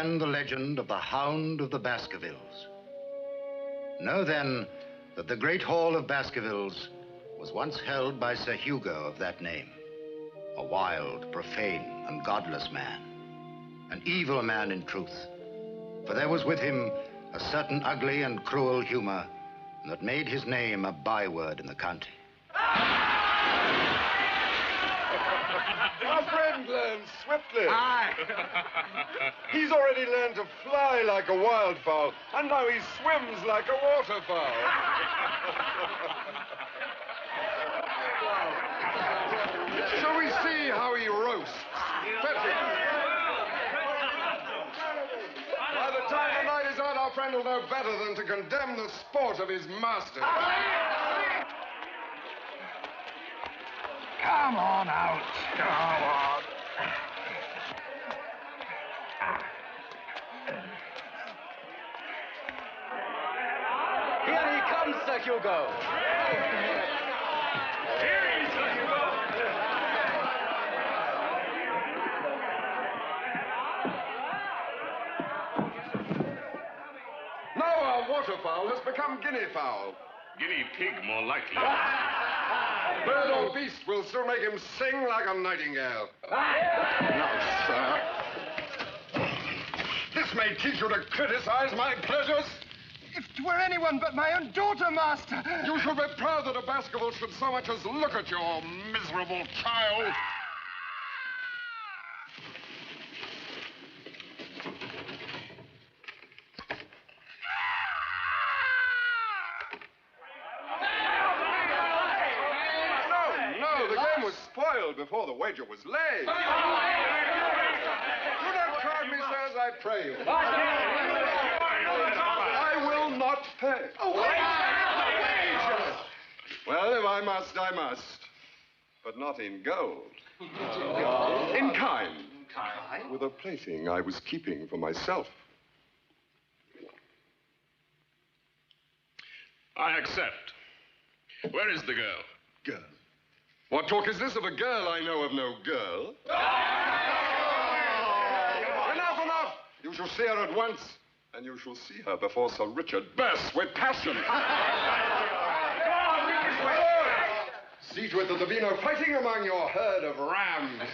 began the legend of the Hound of the Baskervilles. Know then that the great hall of Baskervilles was once held by Sir Hugo of that name, a wild, profane, and godless man, an evil man in truth, for there was with him a certain ugly and cruel humor that made his name a byword in the county. Our friend learns swiftly. Aye. He's already learned to fly like a wildfowl, and now he swims like a waterfowl. Shall we see how he roasts? By the time the night is out, our friend will know better than to condemn the sport of his master. Come on out. Come on. Here he comes, Sir Hugo. Here he is, Sir Hugo. Now our waterfowl has become guinea fowl. Guinea pig, more likely. Bird or beast will still make him sing like a nightingale. Now, sir, this may teach you to criticize my pleasures. If 'twere anyone but my own daughter, master. You should be proud that a Baskerville should so much as look at your miserable child. No, the game was spoiled before the wager was laid. Do not crowd me, sirs, I pray you. I will not pay. Well, if I must, I must. But not in gold. In kind. With a plaything I was keeping for myself. I accept. Where is the girl? Girl. What talk is this of a girl? I know of no girl. Enough, enough! You shall see her at once. And you shall see her before Sir Richard bursts with passion. See to it that there be no fighting among your herd of rams.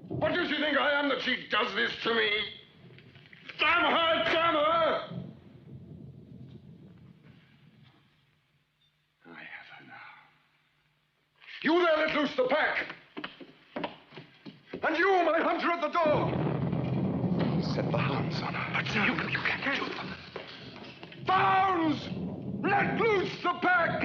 What does she think I am that she does this to me? Damn her! Damn her! I have her now. You there, let loose the pack! And you, my hunter at the door! Set the hounds on her. But you can't shoot them. Hounds! Let loose the pack!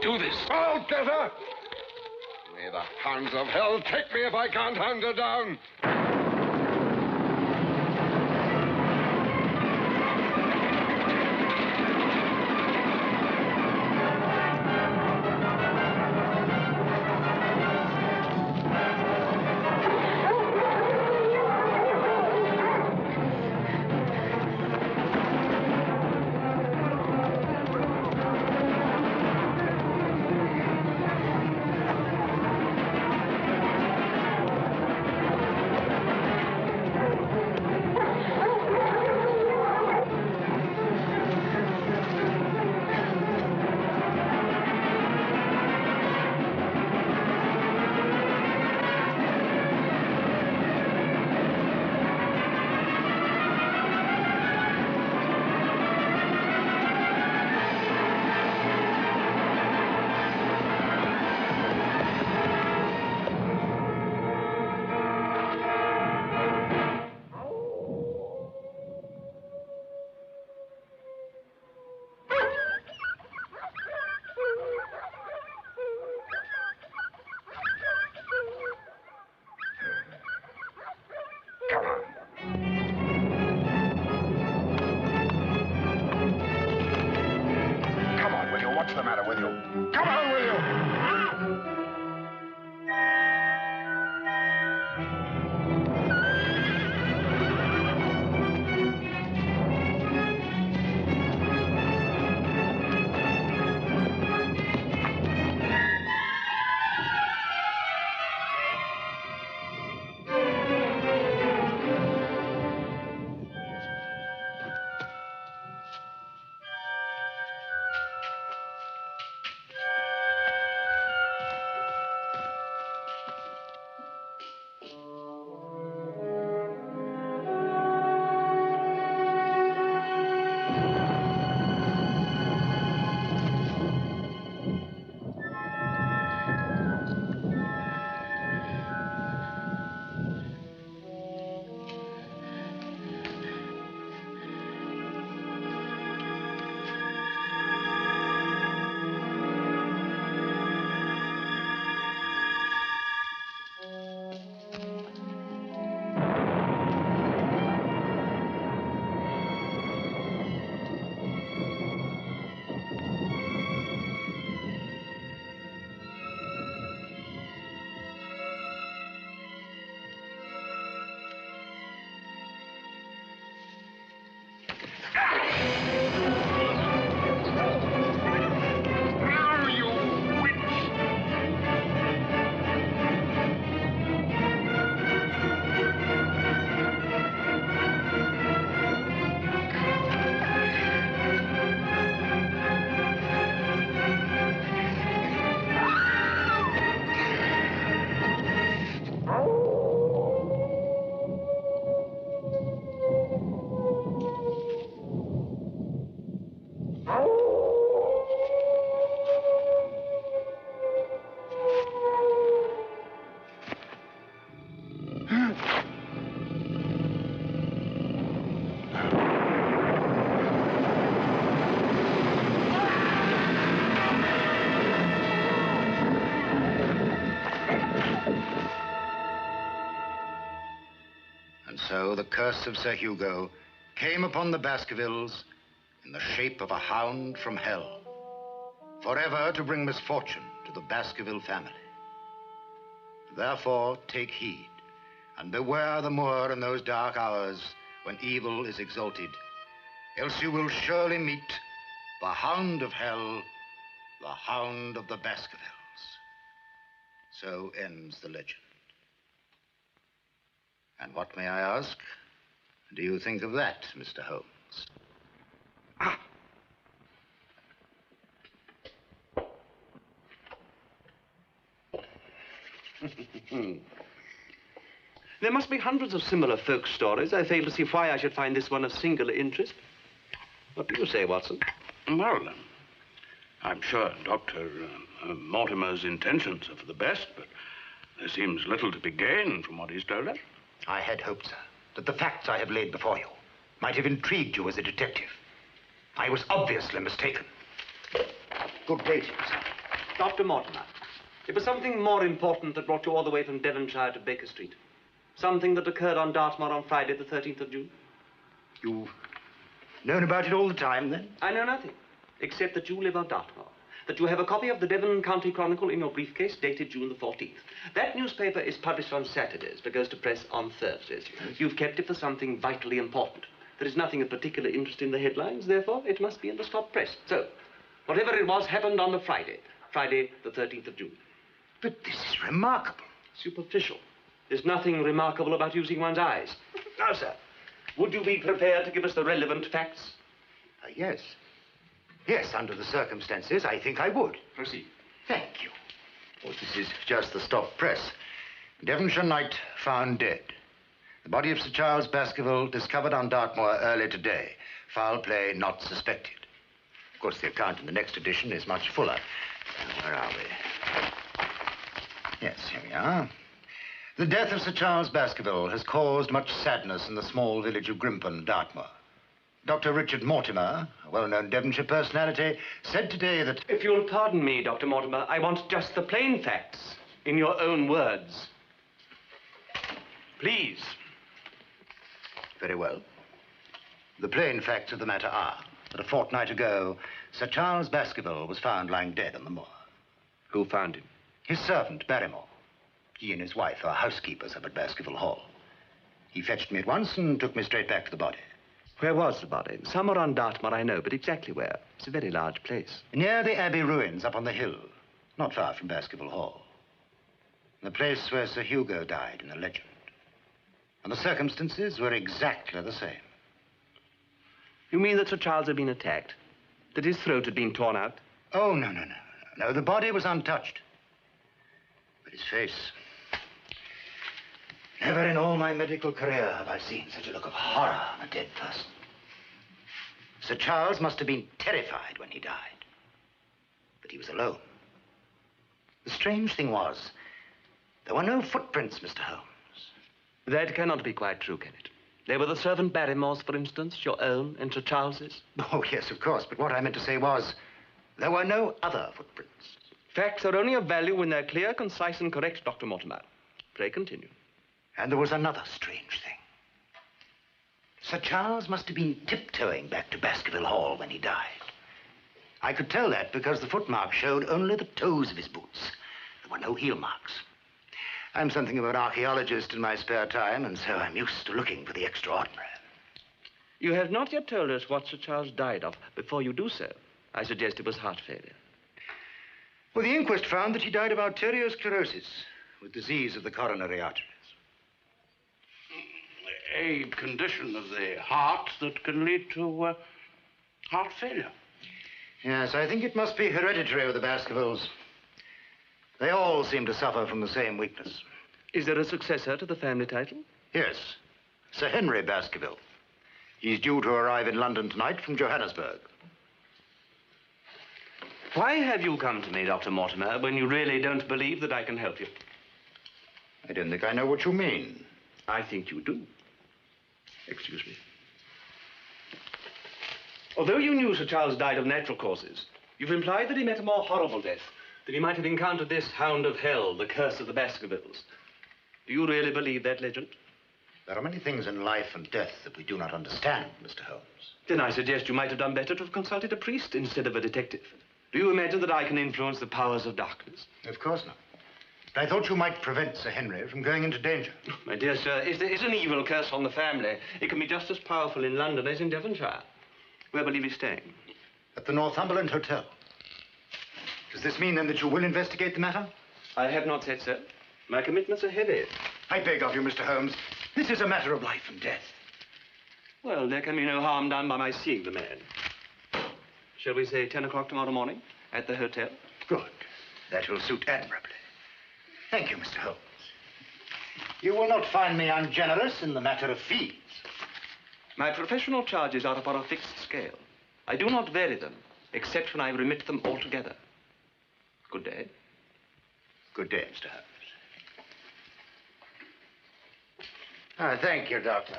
Do this. I'll get her! May the hounds of hell take me if I can't hound her down. with you. Come on with you. And so the curse of Sir Hugo came upon the Baskervilles in the shape of a hound from hell, forever to bring misfortune to the Baskerville family. Therefore, take heed, and beware the moor in those dark hours when evil is exalted, else you will surely meet the hound of hell, the hound of the Baskervilles. So ends the legend. And what, may I ask, do you think of that, Mr. Holmes? There must be hundreds of similar folk stories. I fail to see why I should find this one of singular interest. What do you say, Watson? Well, I'm sure Dr. Mortimer's intentions are for the best, but there seems little to be gained from what he's told us. I had hoped, sir, that the facts I have laid before you might have intrigued you as a detective. I was obviously mistaken. Good day to you, sir. Dr. Mortimer, it was something more important that brought you all the way from Devonshire to Baker Street. Something that occurred on Dartmoor on Friday, the 13th of June. You've known about it all the time, then? I know nothing, except that you live on Dartmoor. That you have a copy of the Devon County Chronicle in your briefcase dated June the 14th. That newspaper is published on Saturdays but goes to press on Thursdays. You've kept it for something vitally important. There is nothing of particular interest in the headlines, therefore it must be in the stop press. So, whatever it was happened on the Friday the 13th of June. But this is remarkable. Superficial. There's nothing remarkable about using one's eyes. Now, sir, would you be prepared to give us the relevant facts? Yes. Yes, under the circumstances, I think I would. Proceed. Thank you. Oh, this is just the stop press. Devonshire knight found dead. The body of Sir Charles Baskerville discovered on Dartmoor early today. Foul play not suspected. Of course, the account in the next edition is much fuller. Where are we? Yes, here we are. The death of Sir Charles Baskerville has caused much sadness in the small village of Grimpen, Dartmoor. Dr. Richard Mortimer, a well-known Devonshire personality, said today that... If you'll pardon me, Dr. Mortimer, I want just the plain facts, in your own words. Please. Very well. The plain facts of the matter are that a fortnight ago, Sir Charles Baskerville was found lying dead on the moor. Who found him? His servant, Barrymore. He and his wife are housekeepers up at Baskerville Hall. He fetched me at once and took me straight back to the body. Where was the body? Somewhere on Dartmoor, I know, but exactly where? It's a very large place. Near the Abbey ruins up on the hill, not far from Baskerville Hall. The place where Sir Hugo died in the legend. And the circumstances were exactly the same. You mean that Sir Charles had been attacked? That his throat had been torn out? Oh, no. No, the body was untouched. But his face... Never in all my medical career have I seen such a look of horror on a dead person. Sir Charles must have been terrified when he died. But he was alone. The strange thing was, there were no footprints, Mr. Holmes. That cannot be quite true, can it? They were the servant Barrymore's, for instance, your own and Sir Charles's? Oh, yes, of course. But what I meant to say was, there were no other footprints. Facts are only of value when they're clear, concise, and correct, Dr. Mortimer. Pray continue. And there was another strange thing. Sir Charles must have been tiptoeing back to Baskerville Hall when he died. I could tell that because the footmarks showed only the toes of his boots. There were no heel marks. I'm something of an archaeologist in my spare time, and so I'm used to looking for the extraordinary. You have not yet told us what Sir Charles died of. Before you do so, I suggest it was heart failure. Well, the inquest found that he died of arteriosclerosis, with disease of the coronary arteries. A condition of the heart that can lead to heart failure. Yes, I think it must be hereditary with the Baskervilles. They all seem to suffer from the same weakness. Is there a successor to the family title? Yes, Sir Henry Baskerville. He's due to arrive in London tonight from Johannesburg. Why have you come to me, Dr. Mortimer, when you really don't believe that I can help you? I don't think I know what you mean. I think you do. Excuse me. Although you knew Sir Charles died of natural causes, you've implied that he met a more horrible death, that he might have encountered this hound of hell, the curse of the Baskervilles. Do you really believe that legend? There are many things in life and death that we do not understand, Mr. Holmes. Then I suggest you might have done better to have consulted a priest instead of a detective. Do you imagine that I can influence the powers of darkness? Of course not. But I thought you might prevent Sir Henry from going into danger. My dear sir, if there is an evil curse on the family, it can be just as powerful in London as in Devonshire. Where will he be staying? At the Northumberland Hotel. Does this mean, then, that you will investigate the matter? I have not said so. My commitments are heavy. I beg of you, Mr. Holmes. This is a matter of life and death. Well, there can be no harm done by my seeing the man. Shall we say 10 o'clock tomorrow morning at the hotel? Good. That will suit admirably. Thank you, Mr. Holmes. You will not find me ungenerous in the matter of fees. My professional charges are upon a fixed scale. I do not vary them, except when I remit them altogether. Good day. Good day, Mr. Holmes. Thank you, Doctor.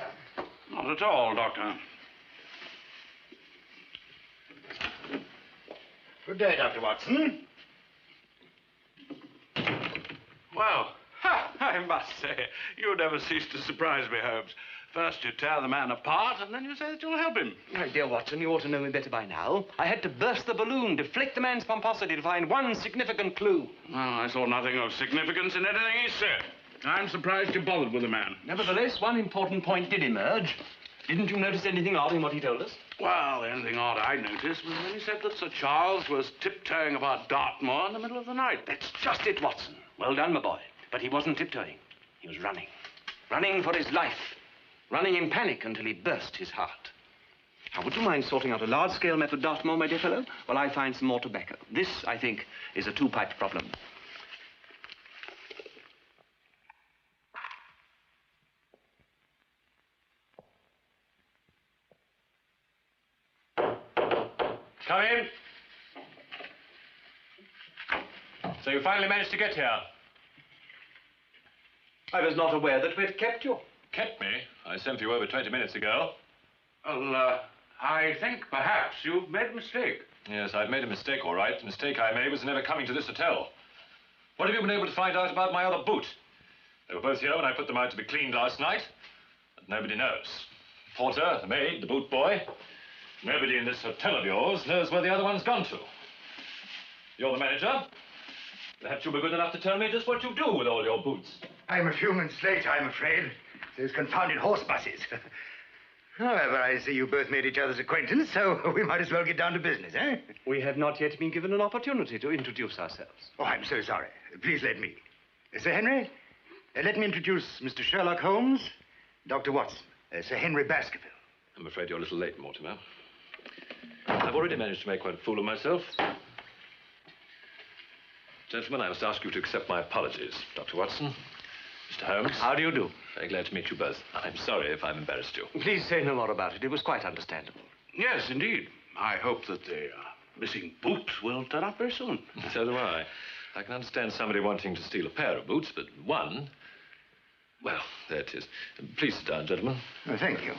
Not at all, Doctor. Good day, Dr. Watson. Well, I must say, you never cease to surprise me, Holmes. First you tear the man apart, and then you say that you'll help him. My dear Watson, you ought to know me better by now. I had to burst the balloon, deflect the man's pomposity to find one significant clue. Well, I saw nothing of significance in anything he said. I'm surprised you bothered with the man. Nevertheless, one important point did emerge. Didn't you notice anything odd in what he told us? Well, the only thing odd I noticed was when he said that Sir Charles was tiptoeing about Dartmoor in the middle of the night. That's just it, Watson. Well done, my boy. But he wasn't tiptoeing. He was running. Running for his life. Running in panic until he burst his heart. Now, would you mind sorting out a large-scale map of Dartmoor, my dear fellow, while I find some more tobacco? This, I think, is a two-pipe problem. Come in. So you finally managed to get here? I was not aware that we'd kept you. Kept me? I sent you over 20 minutes ago. Well, I think perhaps you've made a mistake. Yes, I've made a mistake, all right. The mistake I made was never coming to this hotel. What have you been able to find out about my other boot? They were both here when I put them out to be cleaned last night, but nobody knows. Porter, the maid, the boot boy, Nobody in this hotel of yours knows where the other one's gone to. You're the manager. Perhaps you'll be good enough to tell me just what you do with all your boots. I'm a few minutes late, I'm afraid. Those confounded horse buses. However, I see you both made each other's acquaintance, so we might as well get down to business, eh? We have not yet been given an opportunity to introduce ourselves. Oh, I'm so sorry. Please let me. Sir Henry, let me introduce Mr. Sherlock Holmes, Dr. Watson, Sir Henry Baskerville. I'm afraid you're a little late, Mortimer. I've already managed to make quite a fool of myself. Gentlemen, I must ask you to accept my apologies. Dr. Watson, Mr. Holmes. How do you do? Very glad to meet you both. I'm sorry if I've embarrassed you. Please say no more about it. It was quite understandable. Yes, indeed. I hope that the missing boots will turn up very soon. So do I. I can understand somebody wanting to steal a pair of boots, but one... Well, there it is. Please sit down, gentlemen. Oh, thank you.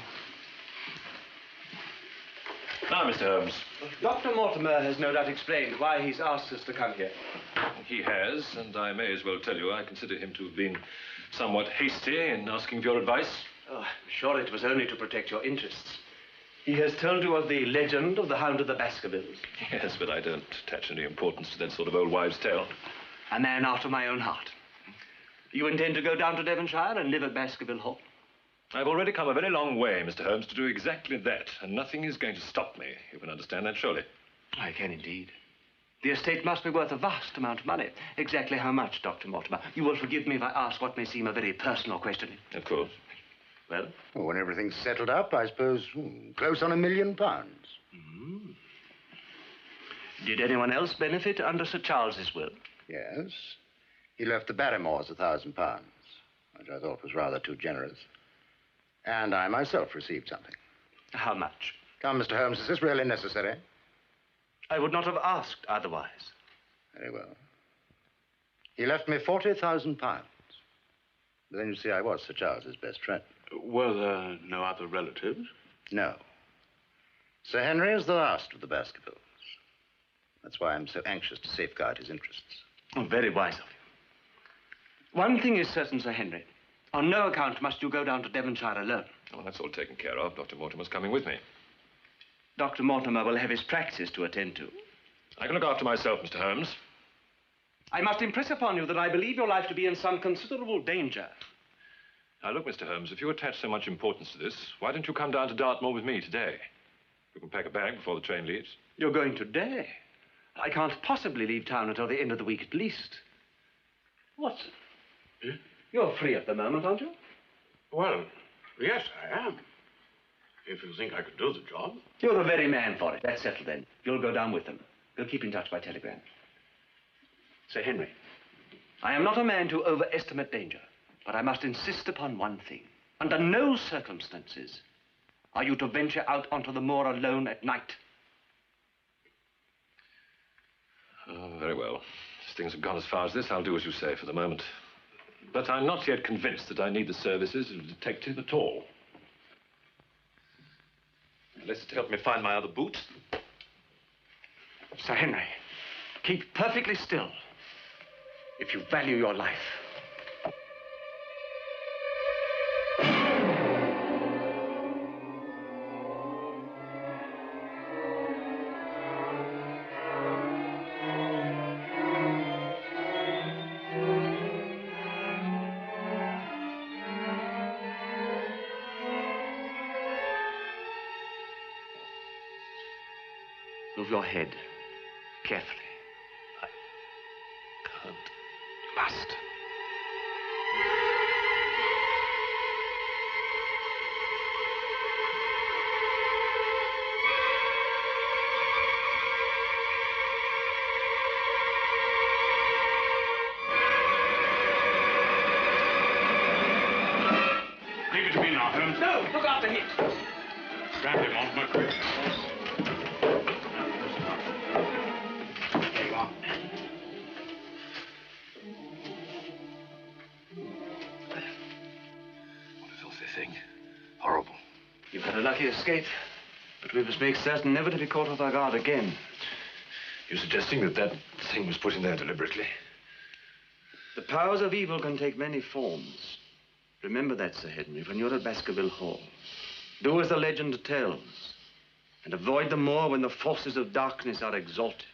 Now, Mr. Holmes. Dr. Mortimer has no doubt explained why he's asked us to come here. He has, and I may as well tell you, I consider him to have been somewhat hasty in asking for your advice. Oh, I'm sure it was only to protect your interests. He has told you of the legend of the Hound of the Baskervilles. Yes, but I don't attach any importance to that sort of old wives' tale. A man after my own heart. You intend to go down to Devonshire and live at Baskerville Hall? I've already come a very long way, Mr. Holmes, to do exactly that, and nothing is going to stop me. You can understand that, surely. I can indeed. The estate must be worth a vast amount of money. Exactly how much, Dr. Mortimer? You will forgive me if I ask what may seem a very personal question. Of course. Well? Well, when everything's settled up, I suppose close on £1 million. Did anyone else benefit under Sir Charles's will? Yes. He left the Barrymores £1,000, which I thought was rather too generous. And I myself received something. How much? Come, Mr. Holmes, is this really necessary? I would not have asked otherwise. Very well. He left me £40,000. But then, you see, I was Sir Charles's best friend. Were there no other relatives? No. Sir Henry is the last of the Baskervilles. That's why I'm so anxious to safeguard his interests. Oh, very wise of you. One thing is certain, Sir Henry. On no account must you go down to Devonshire alone. Oh, that's all taken care of. Dr. Mortimer's coming with me. Dr. Mortimer will have his practice to attend to. I can look after myself, Mr. Holmes. I must impress upon you that I believe your life to be in some considerable danger. Now, look, Mr. Holmes, if you attach so much importance to this, why don't you come down to Dartmoor with me today? You can pack a bag before the train leaves. You're going today? I can't possibly leave town until the end of the week at least. Watson, you're free at the moment, aren't you? Well, yes, I am. If you think I could do the job. You're the very man for it. That's settled then. You'll go down with them. We'll keep in touch by telegram. Sir Henry, I am not a man to overestimate danger, but I must insist upon one thing. Under no circumstances are you to venture out onto the moor alone at night. Oh, very well. As things have gone as far as this, I'll do as you say for the moment. But I'm not yet convinced that I need the services of a detective at all. Unless it's to help me find my other boots. Sir Henry, keep perfectly still if you value your life. Move your head carefully. I can't. You must. Leave it to me now, Holmes. No, look after him. Grab him off my quick. There you are. What a filthy thing. Horrible. You've had a lucky escape, but we must make certain never to be caught off our guard again. You're suggesting that that thing was put in there deliberately? The powers of evil can take many forms. Remember that, Sir Henry, when you're at Baskerville Hall. Do as the legend tells. and avoid them more when the forces of darkness are exalted.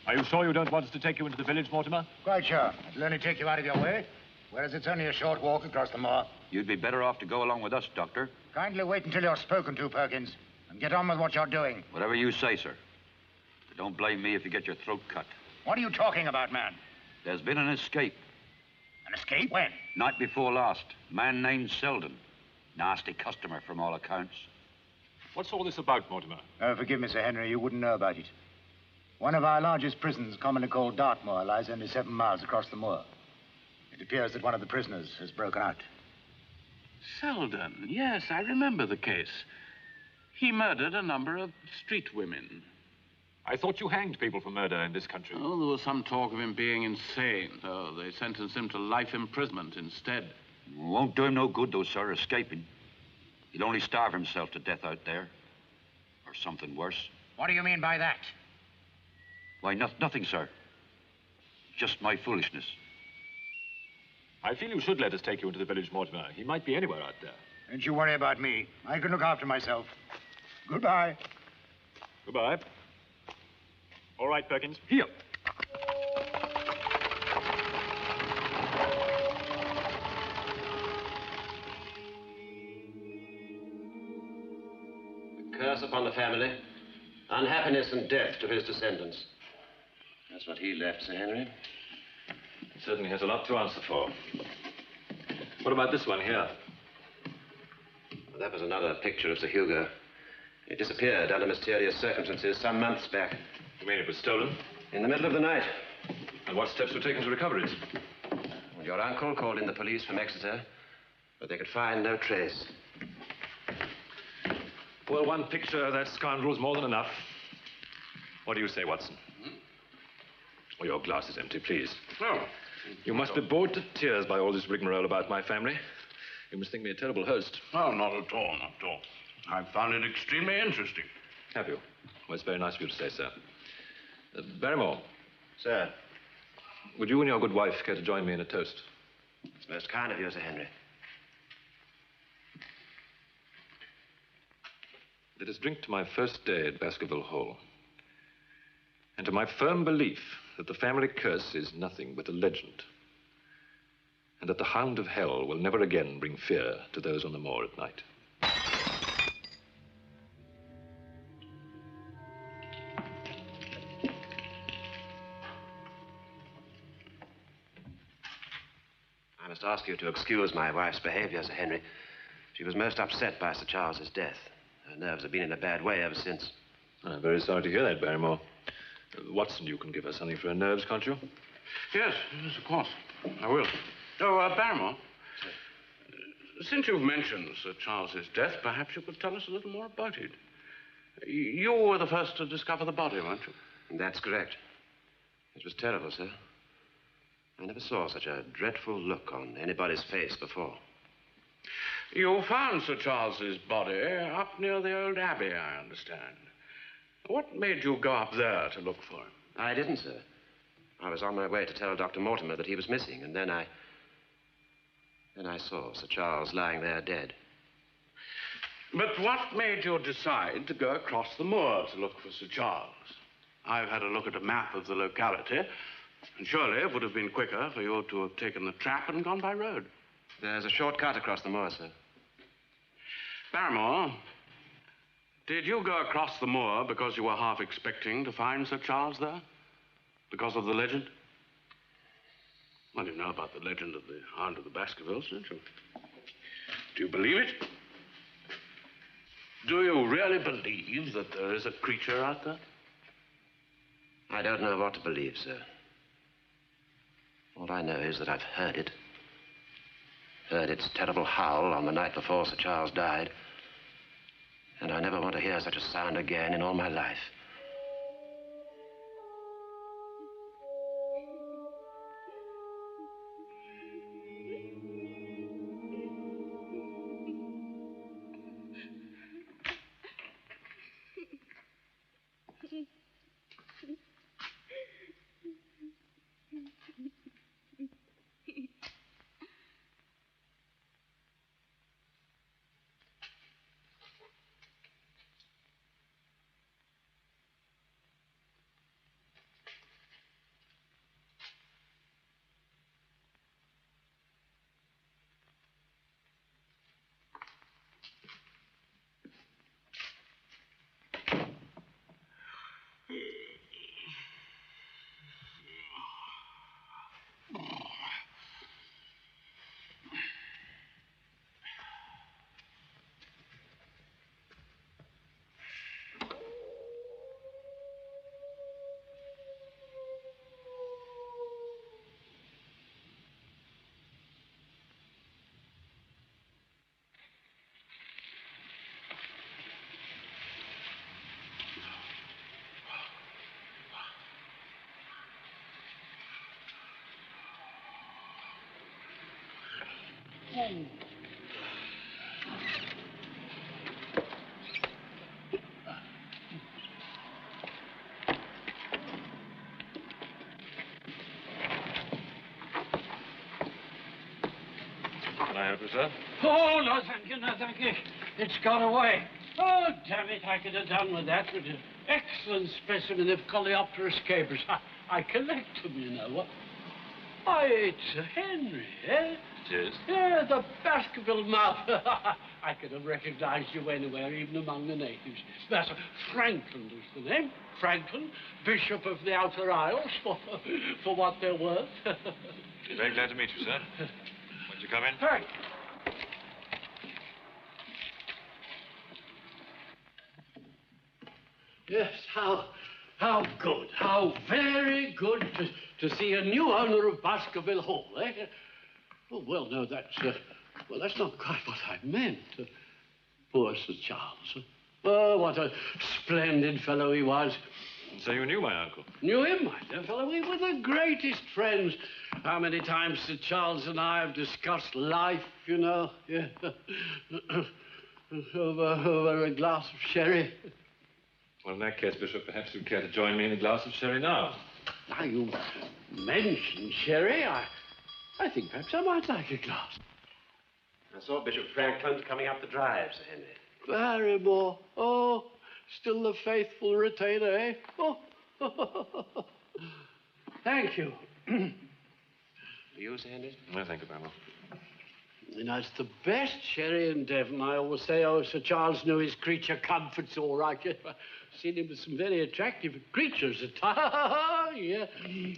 Are you sure you don't want us to take you into the village, Mortimer? Quite sure. It'll only take you out of your way, whereas it's only a short walk across the moor. You'd be better off to go along with us, Doctor. Kindly wait until you're spoken to, Perkins, and get on with what you're doing. Whatever you say, sir. But don't blame me if you get your throat cut. What are you talking about, man? There's been an escape. An escape? When? Night before last. Man named Selden. Nasty customer from all accounts. What's all this about, Mortimer? Oh, forgive me, Sir Henry, you wouldn't know about it. One of our largest prisons, commonly called Dartmoor, lies only 7 miles across the moor. It appears that one of the prisoners has broken out. Selden, yes, I remember the case. He murdered a number of street women. I thought you hanged people for murder in this country. Oh, there was some talk of him being insane, so they sentenced him to life imprisonment instead. Won't do him no good, though, sir, escaping. He'll only starve himself to death out there. Or something worse. What do you mean by that? Why, nothing, sir. Just my foolishness. I feel you should let us take you into the village, Mortimer. He might be anywhere out there. Don't you worry about me. I can look after myself. Goodbye. Goodbye. All right, Perkins. Here. A curse upon the family. Unhappiness and death to his descendants. That's what he left, Sir Henry. He certainly has a lot to answer for. What about this one here? Well, that was another picture of Sir Hugo. It disappeared under mysterious circumstances some months back. You mean it was stolen? In the middle of the night. And what steps were taken to recover it? Well, your uncle called in the police from Exeter, but they could find no trace. Well, one picture of that scoundrel's more than enough. What do you say, Watson? Oh, your glass is empty, please. Oh. You must be bored to tears by all this rigmarole about my family. You must think me a terrible host. Oh, not at all, not at all. I've found it extremely interesting. Have you? Well, it's very nice of you to say so. Barrymore. Sir. Would you and your good wife care to join me in a toast? It's most kind of you, Sir Henry. Let us drink to my first day at Baskerville Hall. And to my firm belief that the family curse is nothing but a legend. And that the Hound of Hell will never again bring fear to those on the moor at night. I must ask you to excuse my wife's behavior, Sir Henry. She was most upset by Sir Charles's death. Her nerves have been in a bad way ever since. I'm very sorry to hear that, Barrymore. Watson, you can give her something for her nerves, can't you? Yes, of course. I will. Oh, Barrymore. Since you've mentioned Sir Charles's death, perhaps you could tell us a little more about it. You were the first to discover the body, weren't you? That's correct. It was terrible, sir. I never saw such a dreadful look on anybody's face before. You found Sir Charles's body up near the old abbey, I understand. What made you go up there to look for him? I didn't, sir. I was on my way to tell Dr. Mortimer that he was missing, and then I saw Sir Charles lying there dead. But what made you decide to go across the moor to look for Sir Charles? I've had a look at a map of the locality, and surely it would have been quicker for you to have taken the trap and gone by road. There's a short cut across the moor, sir. Barrymore, did you go across the moor because you were half expecting to find Sir Charles there? Because of the legend? Well, you know about the legend of the Hound of the Baskervilles, don't you? Do you believe it? Do you really believe that there is a creature out there? I don't know what to believe, sir. All I know is that I've heard it. Heard its terrible howl on the night before Sir Charles died. And I never want to hear such a sound again in all my life. Can I help you, sir? Oh, no, thank you, no, thank you. It's got away. Oh, damn it, I could have done with that. With an excellent specimen of Coleopterus capers. I collect them, you know. What? Why, it's Henry, eh? It is. Yeah, the Baskerville mouth. I could have recognized you anywhere, even among the natives. That's Franklin is the name. Franklin, Bishop of the Outer Isles, for what they're worth. Very glad to meet you, sir. Won't you come in? Thank you. Yes, how good, how very good to see a new owner of Baskerville Hall, eh? Oh, well, no, that's not quite what I meant. Poor Sir Charles. Oh, what a splendid fellow he was. So you knew my uncle? Knew him, my dear fellow. We were the greatest friends. How many times Sir Charles and I have discussed life, you know? Yeah. over a glass of sherry. Well, in that case, Bishop, perhaps you'd care to join me in a glass of sherry now. Now you mention sherry, I think perhaps I might like a glass. I saw Bishop Franklin coming up the drive, Sir Henry. Barrymore. Oh, still the faithful retainer, eh? Oh. Thank you. For you, Sir Henry? No, thank you, Barrymore. You know, it's the best sherry in Devon. I always say, oh, Sir Charles knew his creature comforts all right. I've seen him with some very attractive creatures at times. Yeah.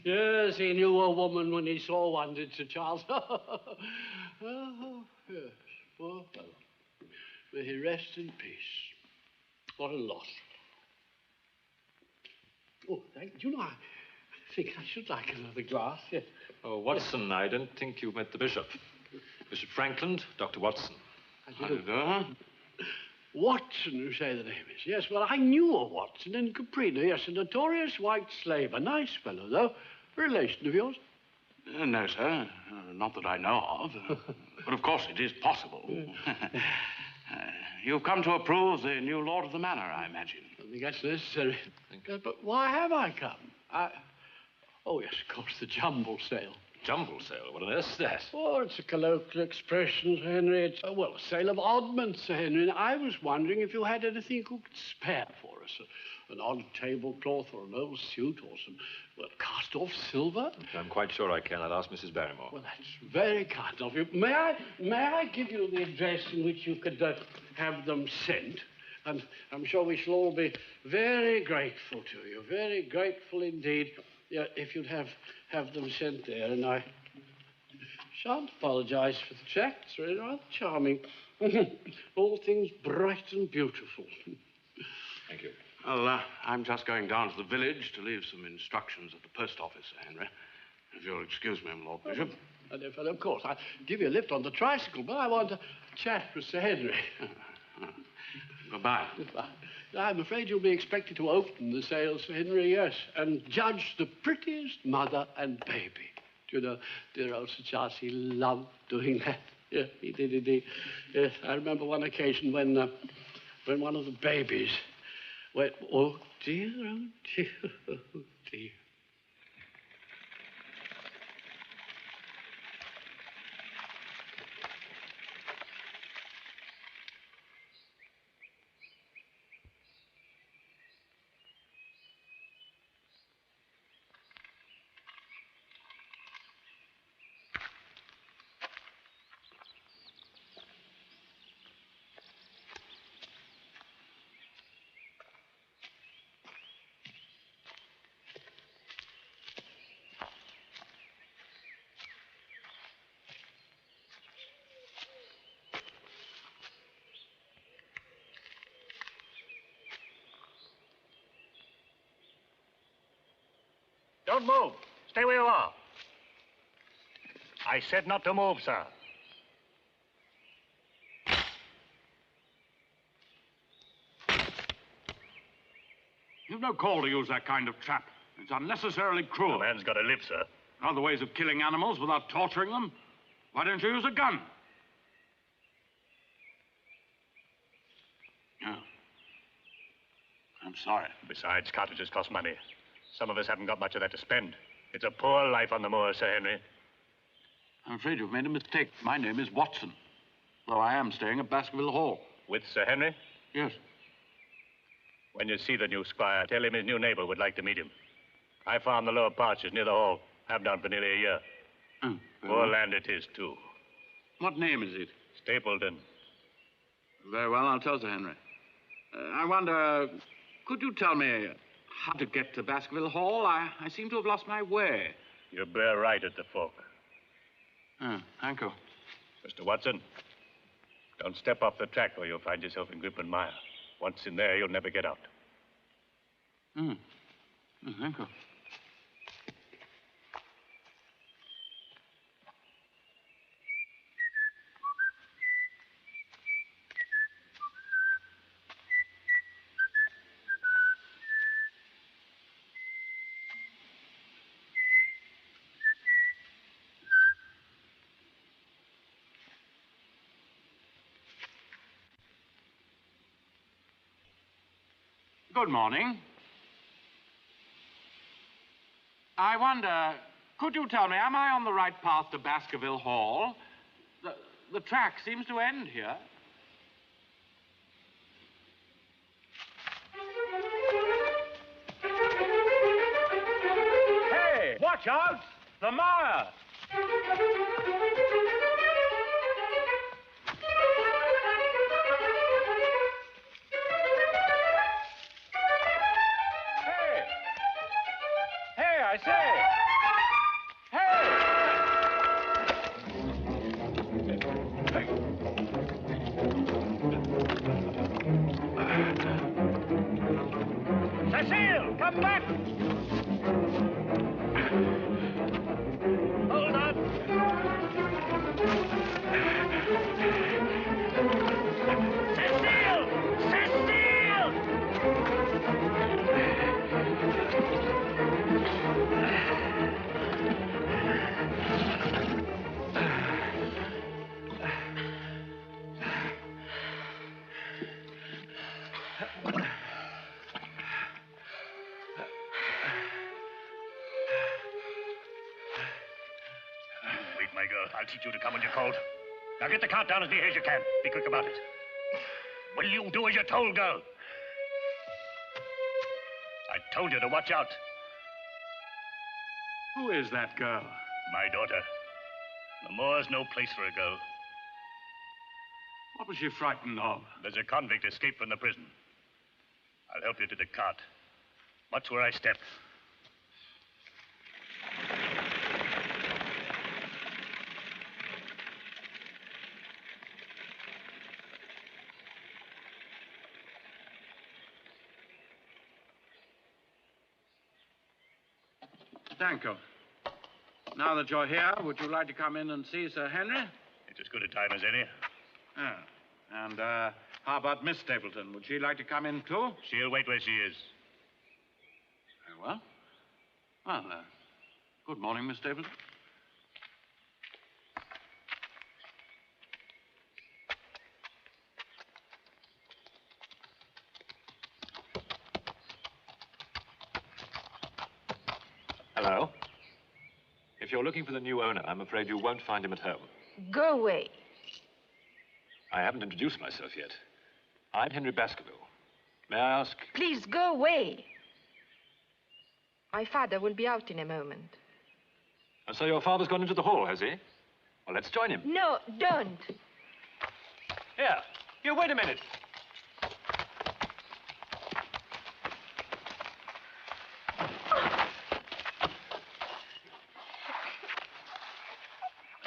Yes, he knew a woman when he saw one, did Sir Charles? Oh, yes, poor fellow. May he rest in peace. What a loss. Oh, thank you. You know, I think I should like another glass. Yes. Oh, Watson, I don't think you met the Bishop. Bishop Franklin, Dr. Watson. How do you do? Watson, you say the name is. Yes, well, I knew a Watson in Caprina. Yes, a notorious white slave. A nice fellow, though. A relation of yours? No, sir. Not that I know of. But of course it is possible. You've come to approve the new lord of the manor, I imagine. I think that's necessary. But why have I come? Oh, yes, of course, the jumble sale. Jumble sale? What on earth is that? Oh, it's a colloquial expression, Sir Henry. It's, well, a sale of oddments, Sir Henry. And I was wondering if you had anything you could spare for us. An odd tablecloth or an old suit or some, well, cast-off silver. I'm quite sure I can. I'll ask Mrs. Barrymore. Well, that's very kind of you. May I give you the address in which you could have them sent? And I'm sure we shall all be very grateful to you. Very grateful indeed. Yeah, if you'd have them sent there, and I shan't apologize for the tract. It's really rather charming. All things bright and beautiful. Thank you. Well, I'm just going down to the village to leave some instructions at the post office, Sir Henry. If you'll excuse me, Lord Bishop. Of course, I'll give you a lift on the tricycle, but I want to chat with Sir Henry. Goodbye. Goodbye. I'm afraid you'll be expected to open the sale, Sir Henry, yes, and judge the prettiest mother and baby. Do you know, dear old Sir Charles, he loved doing that. Yeah, he did indeed. Yes, I remember one occasion when one of the babies went, oh dear, oh dear, oh dear. Don't move. Stay where you are. I said not to move, sir. You've no call to use that kind of trap. It's unnecessarily cruel. A man's got to live, sir. Other ways of killing animals without torturing them? Why don't you use a gun? Oh. I'm sorry. Besides, cottages cost money. Some of us haven't got much of that to spend. It's a poor life on the moor, Sir Henry. I'm afraid you've made a mistake. My name is Watson, though I am staying at Baskerville Hall. With Sir Henry? Yes. When you see the new squire, tell him his new neighbor would like to meet him. I farm the lower pastures near the hall. Have done for nearly a year. Oh, Poor land it is, too. What name is it? Stapleton. Very well, I'll tell Sir Henry. I wonder, could you tell me how to get to Baskerville Hall? I seem to have lost my way. You're bare right at the fork. Oh, thank you. Mr. Watson, don't step off the track or you'll find yourself in grip and mire. Once in there, you'll never get out. Oh, thank you. Good morning. I wonder, could you tell me, am I on the right path to Baskerville Hall? The track seems to end here. Hey, watch out! The mire! Hey, I say! Cecile, come back! Hold on! Cecile! Cecile! Wait, my girl. I'll teach you to come when you're cold. Now get the cart down as near as you can. Be quick about it. Will you do as you're told, girl? I told you to watch out. Who is that girl? My daughter. The moor's no place for a girl. What was she frightened of? There's a convict escaped from the prison. I'll help you to the cart. Watch where I step. Thank you. Now that you're here, would you like to come in and see Sir Henry? It's as good a time as any. Ah. And, how about Miss Stapleton? Would she like to come in, too? She'll wait where she is. Very well. Well, good morning, Miss Stapleton. Hello. If you're looking for the new owner, I'm afraid you won't find him at home. Go away. I haven't introduced myself yet. I'm Henry Baskerville. May I ask? Please go away. My father will be out in a moment. And so your father's gone into the hall, has he? Well, let's join him. No, don't. Here. Here, wait a minute.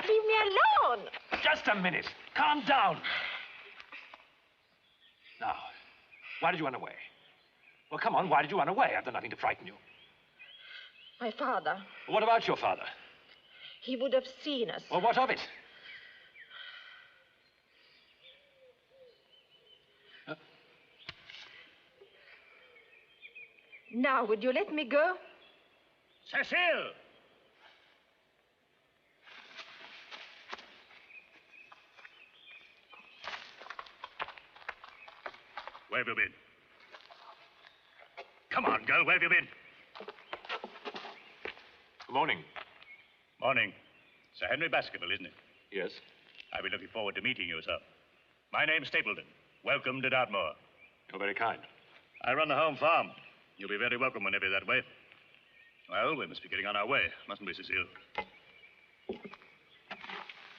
Leave me alone. Just a minute. Calm down. Now, why did you run away? Well, come on, why did you run away? I've done nothing to frighten you. My father. What about your father? He would have seen us. Well, what of it? Now, would you let me go? Cecile! Where have you been? Come on, girl, where have you been? Good morning. Morning. Sir Henry Baskerville, isn't it? Yes. I've been looking forward to meeting you, sir. My name's Stapleton. Welcome to Dartmoor. You're very kind. I run the home farm. You'll be very welcome whenever you're that way. Well, we must be getting on our way, mustn't we, Cecile?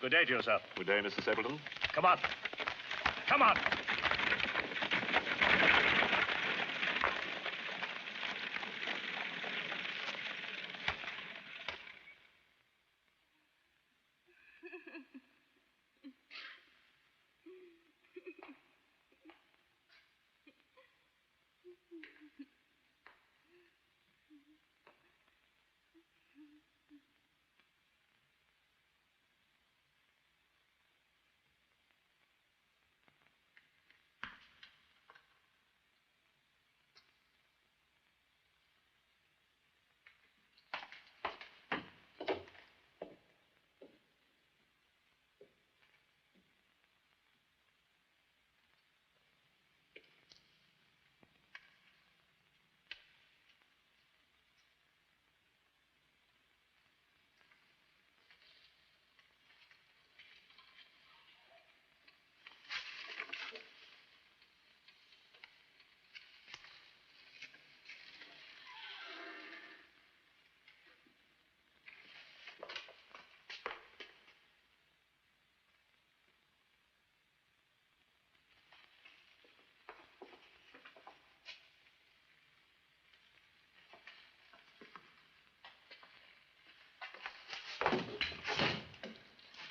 Good day to you, sir. Good day, Mr. Stapleton. Come on. Come on.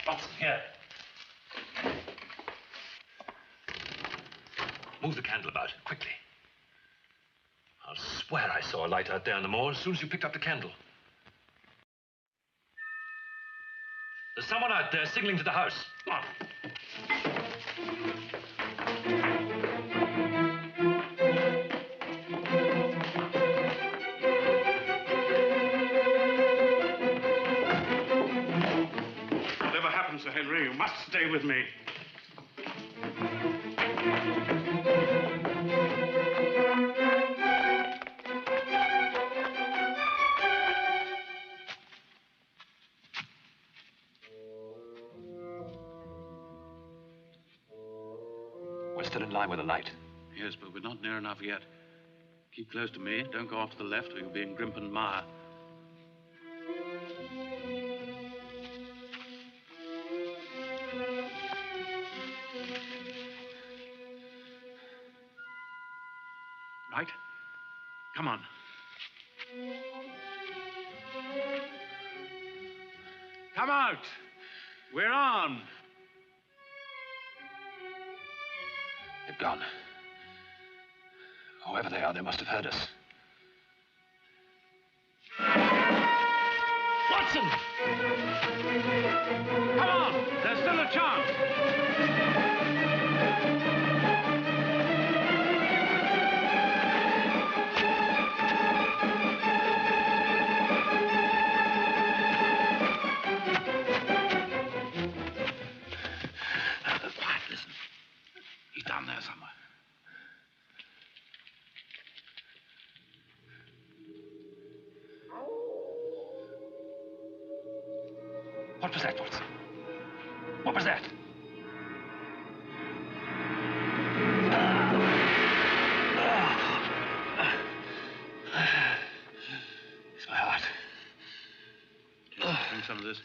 Watson, here. Move the candle about, quickly. I'll swear I saw a light out there on the moor as soon as you picked up the candle. There's someone out there signaling to the house. Come on. Whatever happens to Henry, you must stay with me. We're still in line with the light. Yes, but we're not near enough yet. Keep close to me. Don't go off to the left or you'll be in Grimpen Mire. Right? Come on. Come out! We're on! They've gone. Whoever they are, they must have heard us. Watson! Come on! There's still a chance! Quiet, listen. He's down there somewhere. What was that, Watson? What was that? It's my heart. Drink some of this.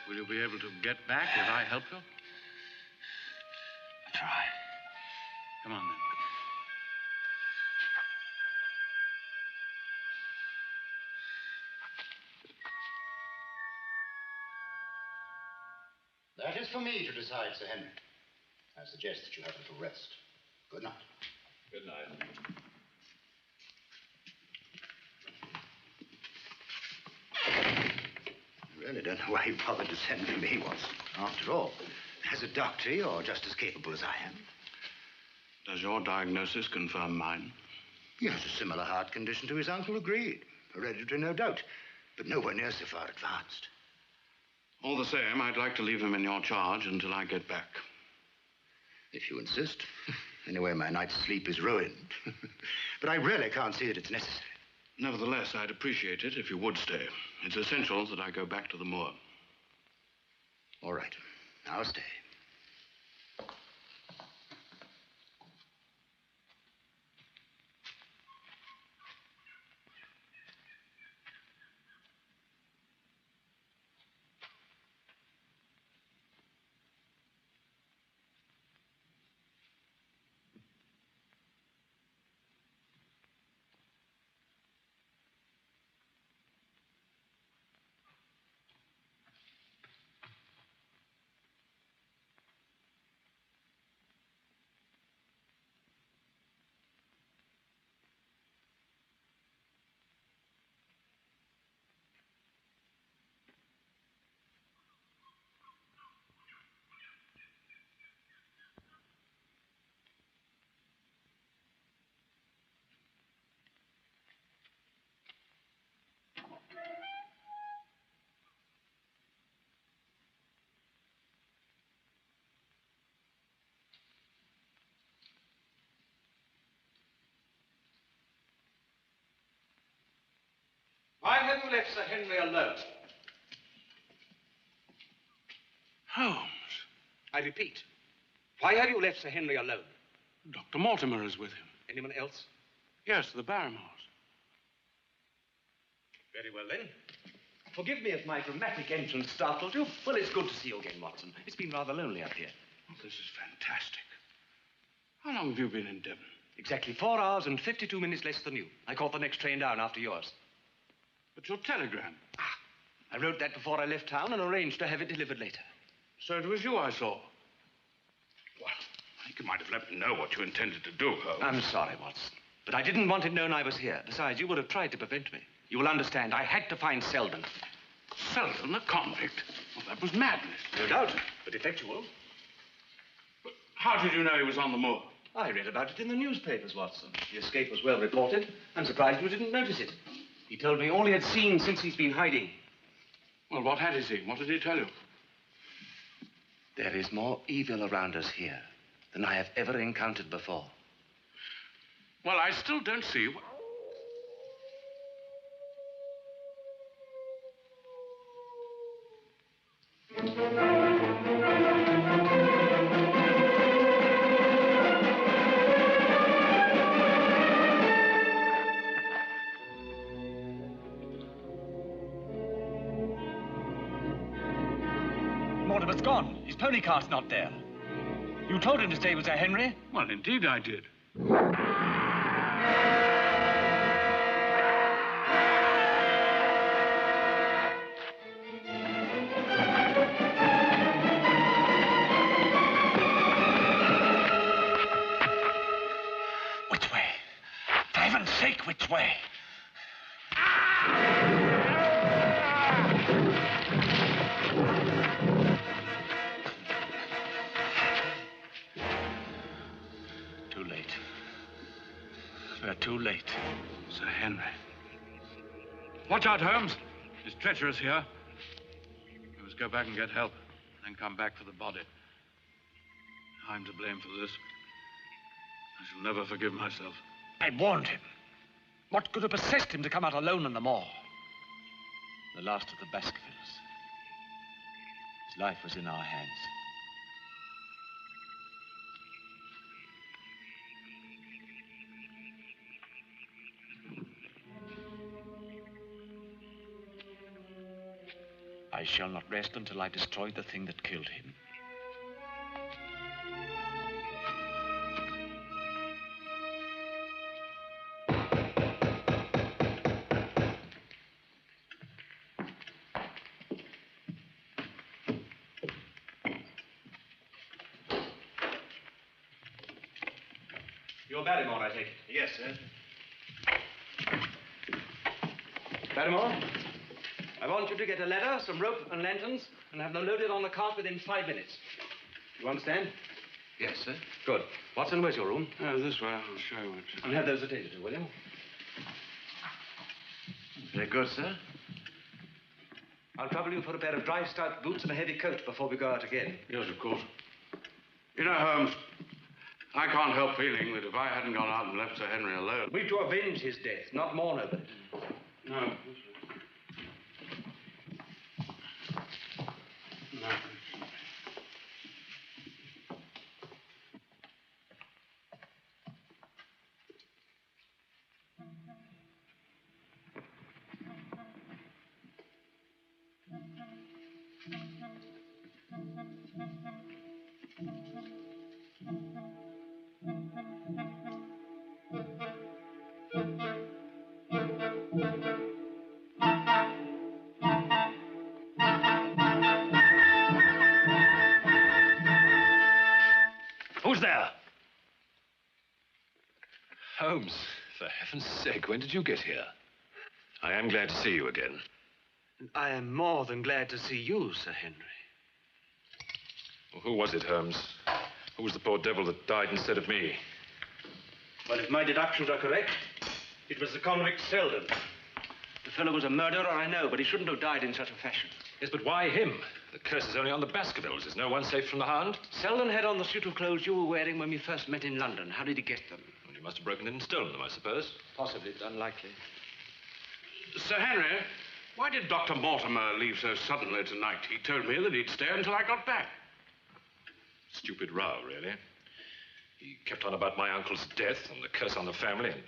Will you be able to get back if I help you? I'll try. Come on, then. That is for me to decide, Sir Henry. I suggest that you have a little rest. Good night. Good night. I really don't know why he bothered to send for me, Watson. After all, as a doctor, you're just as capable as I am. Does your diagnosis confirm mine? He has a similar heart condition to his uncle, agreed. Hereditary, no doubt, but nowhere near so far advanced. All the same, I'd like to leave him in your charge until I get back. If you insist. Anyway, my night's sleep is ruined. But I really can't see that it's necessary. Nevertheless, I'd appreciate it if you would stay. It's essential that I go back to the moor. All right. I'll stay. Why have you left Sir Henry alone? Holmes. I repeat, why have you left Sir Henry alone? Dr. Mortimer is with him. Anyone else? Yes, the Barrymores. Very well, then. Forgive me if my dramatic entrance startled you. Well, it's good to see you again, Watson. It's been rather lonely up here. Oh, this is fantastic. How long have you been in Devon? Exactly 4 hours and 52 minutes less than you. I caught the next train down after yours. But your telegram. I wrote that before I left town and arranged to have it delivered later. So it was you I saw. Well, I think you might have let me know what you intended to do, Holmes. I'm sorry, Watson. But I didn't want it known I was here. Besides, you would have tried to prevent me. You will understand, I had to find Selden. Selden, a convict? Well, that was madness. No doubt, but effectual. But how did you know he was on the moor? I read about it in the newspapers, Watson. The escape was well reported. I'm surprised you didn't notice it. He told me all he had seen since he's been hiding. Well, what had he seen? What did he tell you? There is more evil around us here than I have ever encountered before. Well, I still don't see... Mortimer's gone. His pony cart's not there. You told him to stay with Sir Henry? Well, indeed I did. Which way? For heaven's sake, which way? Too late. We're too late. Sir Henry. Watch out, Holmes. It's treacherous here. We must go back and get help, then come back for the body. I'm to blame for this. I shall never forgive myself. I warned him. What could have possessed him to come out alone on the moor? The last of the Baskervilles. His life was in our hands. I shall not rest until I've destroyed the thing that killed him. You're Barrymore, I take it. Yes, sir. Barrymore, I want you to get a ladder, some rope and lanterns, and have them loaded on the cart within 5 minutes. You understand? Yes, sir. Good. Watson, where's your room? This way. I'll show you it. And have those attended to, will you? Very good, sir. I'll trouble you for a pair of dry stout boots and a heavy coat before we go out again. Yes, of course. You know, Holmes, I can't help feeling that if I hadn't gone out and left Sir Henry alone... We're to avenge his death, not mourn over it. No. No. Who's there? Holmes, for heaven's sake, when did you get here? I am glad to see you again. And I am more than glad to see you, Sir Henry. Well, who was it, Holmes? Who was the poor devil that died instead of me? Well, if my deductions are correct, it was the convict Selden. The fellow was a murderer, I know, but he shouldn't have died in such a fashion. Yes, but why him? The curse is only on the Baskervilles. Is no one safe from the Hound? Selden had on the suit of clothes you were wearing when we first met in London. How did he get them? Well, he must have broken in and stolen them, I suppose. Possibly. It's unlikely. Sir Henry, why did Dr. Mortimer leave so suddenly tonight? He told me that he'd stay until I got back. Stupid row, really. He kept on about my uncle's death and the curse on the family. And,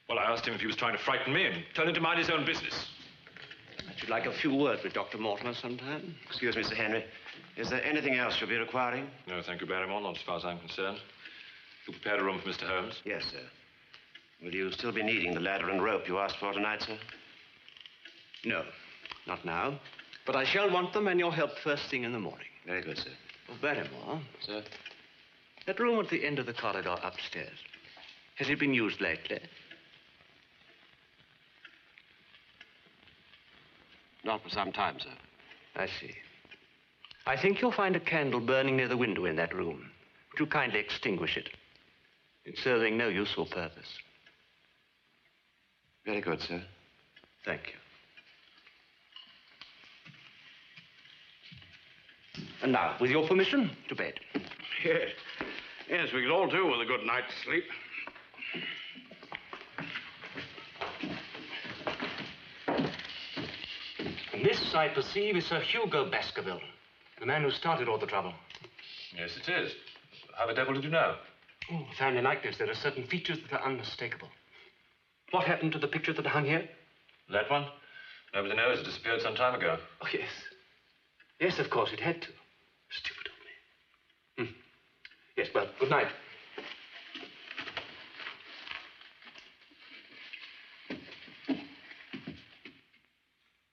well, I asked him if he was trying to frighten me and told him to mind his own business. I should like a few words with Dr. Mortimer sometime. Excuse me, Sir Henry. Is there anything else you'll be requiring? No, thank you, Barrymore, not as far as I'm concerned. You prepared a room for Mr. Holmes? Yes, sir. Will you still be needing the ladder and rope you asked for tonight, sir? No, not now. But I shall want them and your help first thing in the morning. Very good, sir. Oh, Barrymore. Sir? That room at the end of the corridor upstairs. Has it been used lately? Not for some time, sir. I see. I think you'll find a candle burning near the window in that room. Would you kindly extinguish it? It's serving no useful purpose. Very good, sir. Thank you. And now, with your permission, to bed. Yes. Yes, we could all do with a good night's sleep. And this, I perceive, is Sir Hugo Baskerville, the man who started all the trouble. Yes, it is. How the devil did you know? Oh, family likeness. There are certain features that are unmistakable. What happened to the picture that hung here? That one? Nobody knows. It disappeared some time ago. Oh, yes. Yes, of course, it had to. Stupid of me. Yes, well, good night.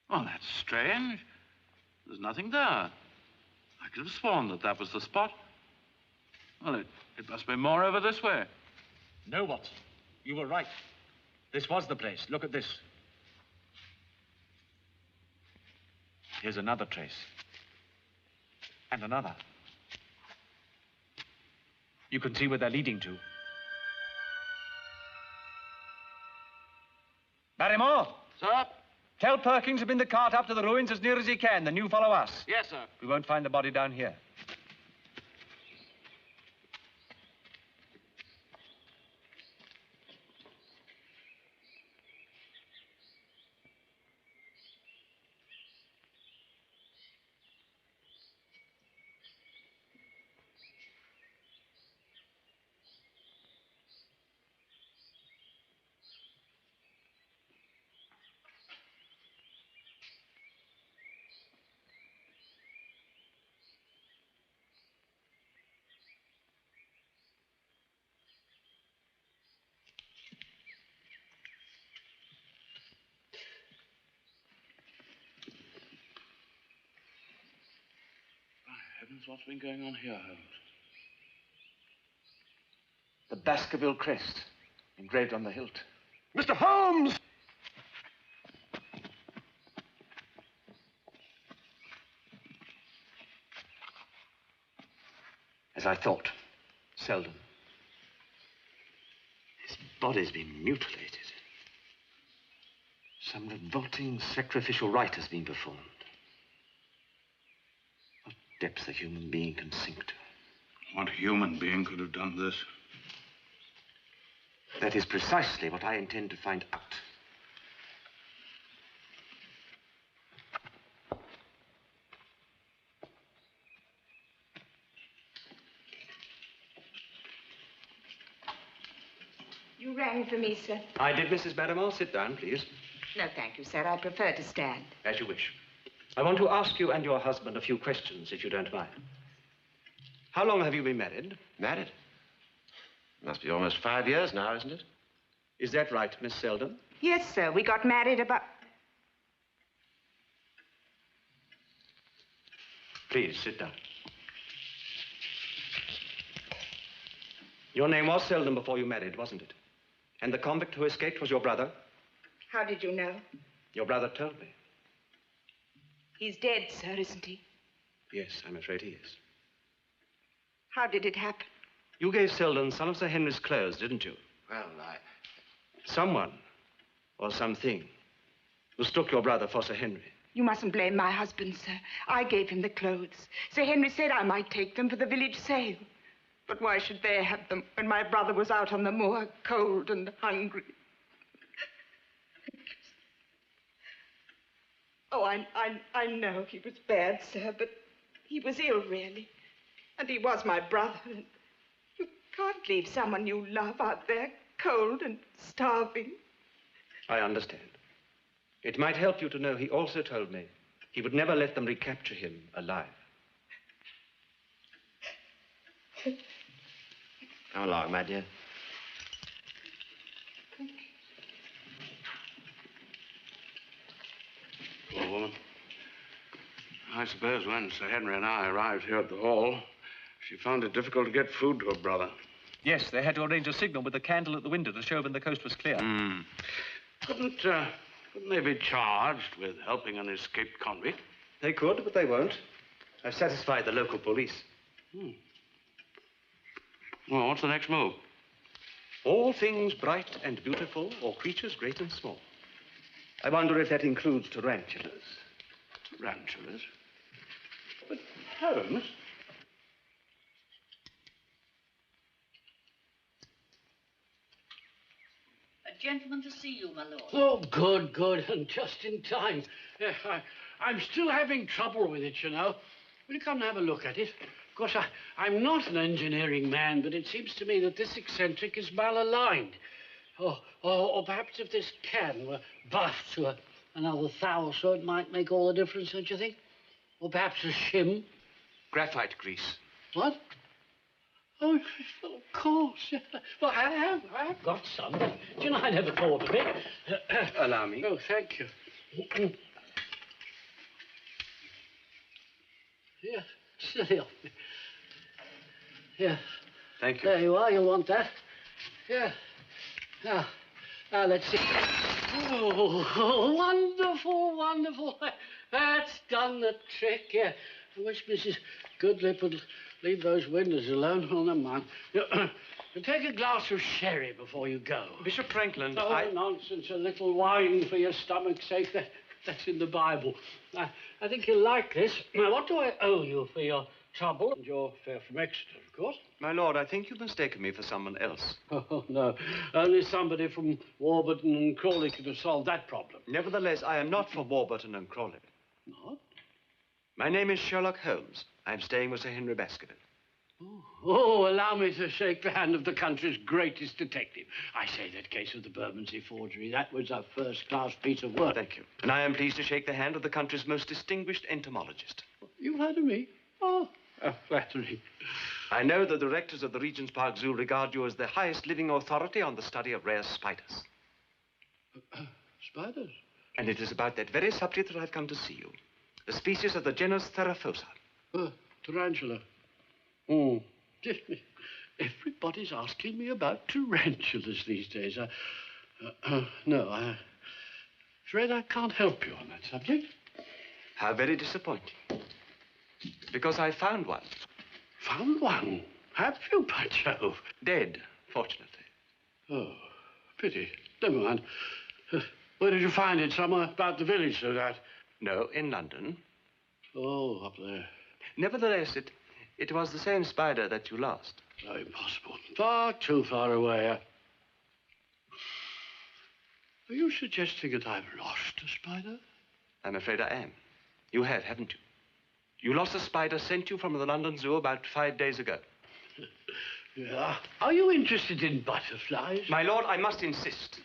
Oh, that's strange. There's nothing there. I could have sworn that that was the spot. Well, it must be more over this way. No, Watson. You were right. This was the place. Look at this. Here's another trace. And another. You can see where they're leading to. Barrymore! Sir? Tell Perkins to bring the cart up to the ruins as near as he can, then you follow us. Yes, sir. We won't find the body down here. Heavens, what's been going on here, Holmes? The Baskerville crest, engraved on the hilt. Mr. Holmes! As I thought. Selden. His body's been mutilated. Some revolting sacrificial rite has been performed. depths a human being can sink to. What human being could have done this? That is precisely what I intend to find out. You rang for me, sir. I did, Mrs. Barrymore. Sit down, please. No, thank you, sir. I prefer to stand. As you wish. I want to ask you and your husband a few questions, if you don't mind. How long have you been married? Married? Must be almost 5 years now, isn't it? Is that right, Miss Selden? Yes, sir. We got married about... Please, sit down. Your name was Selden before you married, wasn't it? And the convict who escaped was your brother? How did you know? Your brother told me. He's dead, sir, isn't he? Yes, I'm afraid he is. How did it happen? You gave Selden some of Sir Henry's clothes, didn't you? Well, Someone, or something, mistook your brother for Sir Henry. You mustn't blame my husband, sir. I gave him the clothes. Sir Henry said I might take them for the village sale. But why should they have them when my brother was out on the moor, cold and hungry? Oh, I know he was bad, sir, but he was ill, really. And he was my brother. And you can't leave someone you love out there, cold and starving. I understand. It might help you to know he also told me he would never let them recapture him alive. Come along, my dear. Poor woman. I suppose when Sir Henry and I arrived here at the hall, she found it difficult to get food to her brother. Yes, they had to arrange a signal with a candle at the window to show when the coast was clear. Couldn't they be charged with helping an escaped convict? They could, but they won't. I've satisfied the local police. Well, what's the next move? All things bright and beautiful, or creatures great and small. I wonder if that includes tarantulas. Tarantulas? But, Holmes... A gentleman to see you, my lord. Oh, good, good, and just in time. Yeah, I'm still having trouble with it, you know. Will you come and have a look at it? Of course, I'm not an engineering man, but it seems to me that this eccentric is malaligned. Or perhaps if this can were buffed to another thou or so, it might make all the difference, don't you think? Or perhaps a shim. Graphite grease. What? Oh, of course. Well, I have got some, but, you know, I never thought of it. Allow me. Oh, thank you. Here, silly of me. Here. Thank you. There you are. You'll want that. Here. Now, let's see. Oh, wonderful, wonderful. That's done the trick. Yeah. I wish Mrs. Goodlip would leave those windows alone. Oh, never mind. You take a glass of sherry before you go. Bishop Franklin, Oh, nonsense. A little wine for your stomach's sake. That's in the Bible. I think you'll like this. Now, what do I owe you for your trouble? And your fare from Exeter, of course. My lord, I think you've mistaken me for someone else. Oh, no. Only somebody from Warburton and Crawley could have solved that problem. Nevertheless, I am not from Warburton and Crawley. Not? My name is Sherlock Holmes. I'm staying with Sir Henry Baskerville. Oh, allow me to shake the hand of the country's greatest detective. I say that case of the Bermondsey forgery. That was a first-class piece of work. Thank you. And I am pleased to shake the hand of the country's most distinguished entomologist. You've heard of me? Oh, flattering. I know the directors of the Regent's Park Zoo regard you as the highest living authority on the study of rare spiders. Spiders? And it is about that very subject that I've come to see you. The species of the genus Theraphosa. Tarantula. Everybody's asking me about tarantulas these days. No, I'm afraid I can't help you on that subject. How very disappointing. Because I found one. Found one? Have you, by Jove? Dead, fortunately. Oh, pity. Never mind. Where did you find it? Somewhere about the village, so that? No, in London. Oh, up there. Nevertheless, it was the same spider that you lost. Oh, impossible. Far too far away. Are you suggesting that I've lost a spider? I'm afraid I am. You have, haven't you? You lost a spider sent you from the London Zoo about 5 days ago. Yeah. Are you interested in butterflies? My lord, I must insist.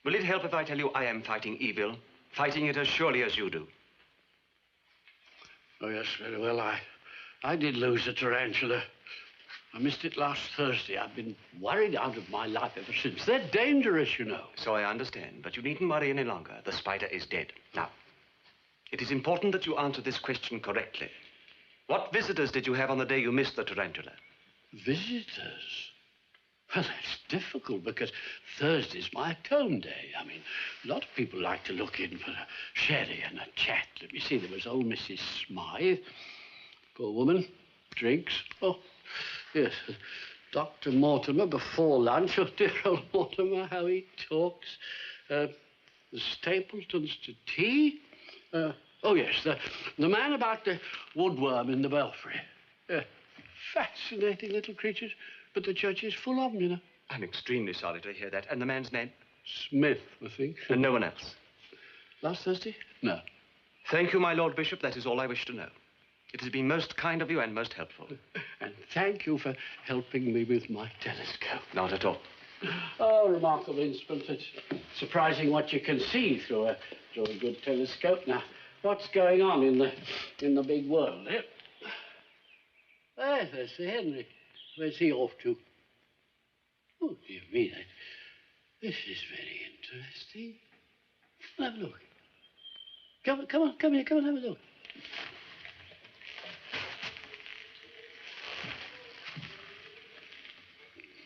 Will it help if I tell you I am fighting evil? Fighting it as surely as you do. Oh, yes, very well. I did lose a tarantula. I missed it last Thursday. I've been worried out of my life ever since. They're dangerous, you know. So I understand, but you needn't worry any longer. The spider is dead. Now, it is important that you answer this question correctly. What visitors did you have on the day you missed the tarantula? Visitors? Well, that's difficult because Thursday's my tone day. I mean, a lot of people like to look in for a sherry and a chat. Let me see, there was old Mrs. Smythe. Poor woman. Drinks. Oh, yes. Dr. Mortimer before lunch. Oh, dear old Mortimer, how he talks. The Stapletons to tea. Oh, yes, the man about the woodworm in the belfry. Fascinating little creatures. But the church is full of them, you know. I'm extremely sorry to hear that. And the man's name? Smith, I think. And no one else? Last Thursday? No. Thank you, my Lord Bishop. That is all I wish to know. It has been most kind of you and most helpful. And thank you for helping me with my telescope. Not at all. Oh, remarkable instrument. It's surprising what you can see through a good telescope. Now, what's going on in the big world, eh? There's Sir Henry. Where's he off to? Oh, dear me, this is very interesting. Have a look. Come here, come and have a look.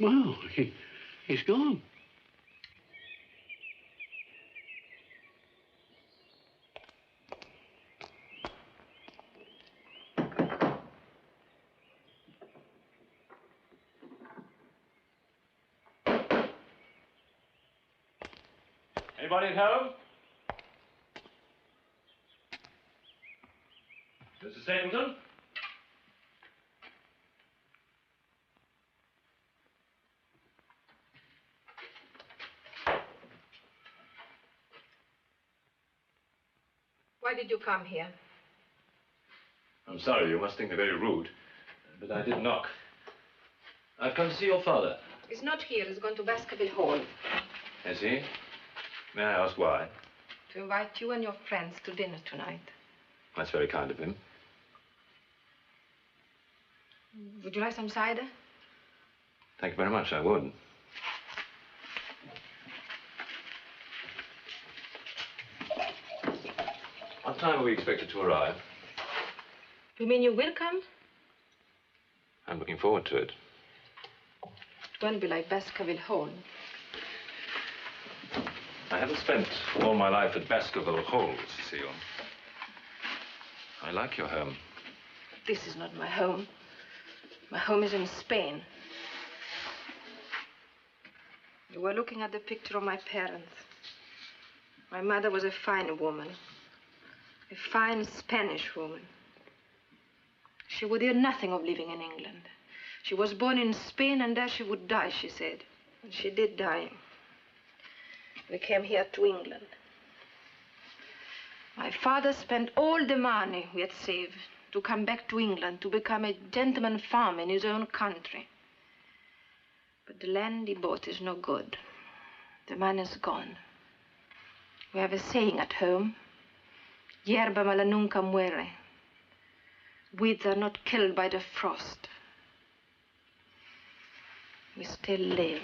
Well, he's gone. Anybody at home? Mr. Stapleton? Why did you come here? I'm sorry, you must think me very rude, but I did knock. I've come to see your father. He's not here. He's gone to Baskerville Hall. Has he? May I ask why? To invite you and your friends to dinner tonight. That's very kind of him. Would you like some cider? Thank you very much, I would. What time are we expected to arrive? You mean you will come? I'm looking forward to it. It won't be like Baskerville Hall. I haven't spent all my life at Baskerville Hall, Cecile. I like your home. This is not my home. My home is in Spain. You were looking at the picture of my parents. My mother was a fine woman. A fine Spanish woman. She would hear nothing of living in England. She was born in Spain, and there she would die, she said. And she did die. We came here to England. My father spent all the money we had saved to come back to England, to become a gentleman farmer in his own country. But the land he bought is no good. The man is gone. We have a saying at home. Yerba mala nunca muere. Weeds are not killed by the frost. We still live.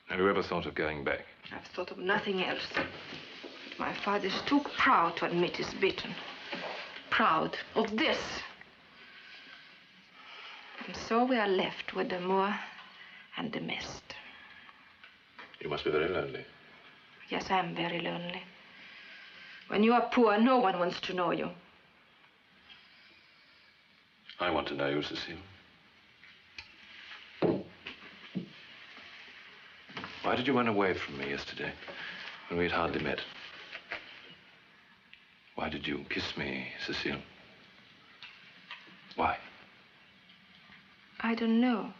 Have you ever thought of going back? I've thought of nothing else. But my father's too proud to admit he's beaten. Proud of this. And so we are left with the moor and the mist. You must be very lonely. Yes, I am very lonely. When you are poor, no one wants to know you. I want to know you, Cecile. Why did you run away from me yesterday when we had hardly met? Why did you kiss me, Cecile? Why? I don't know.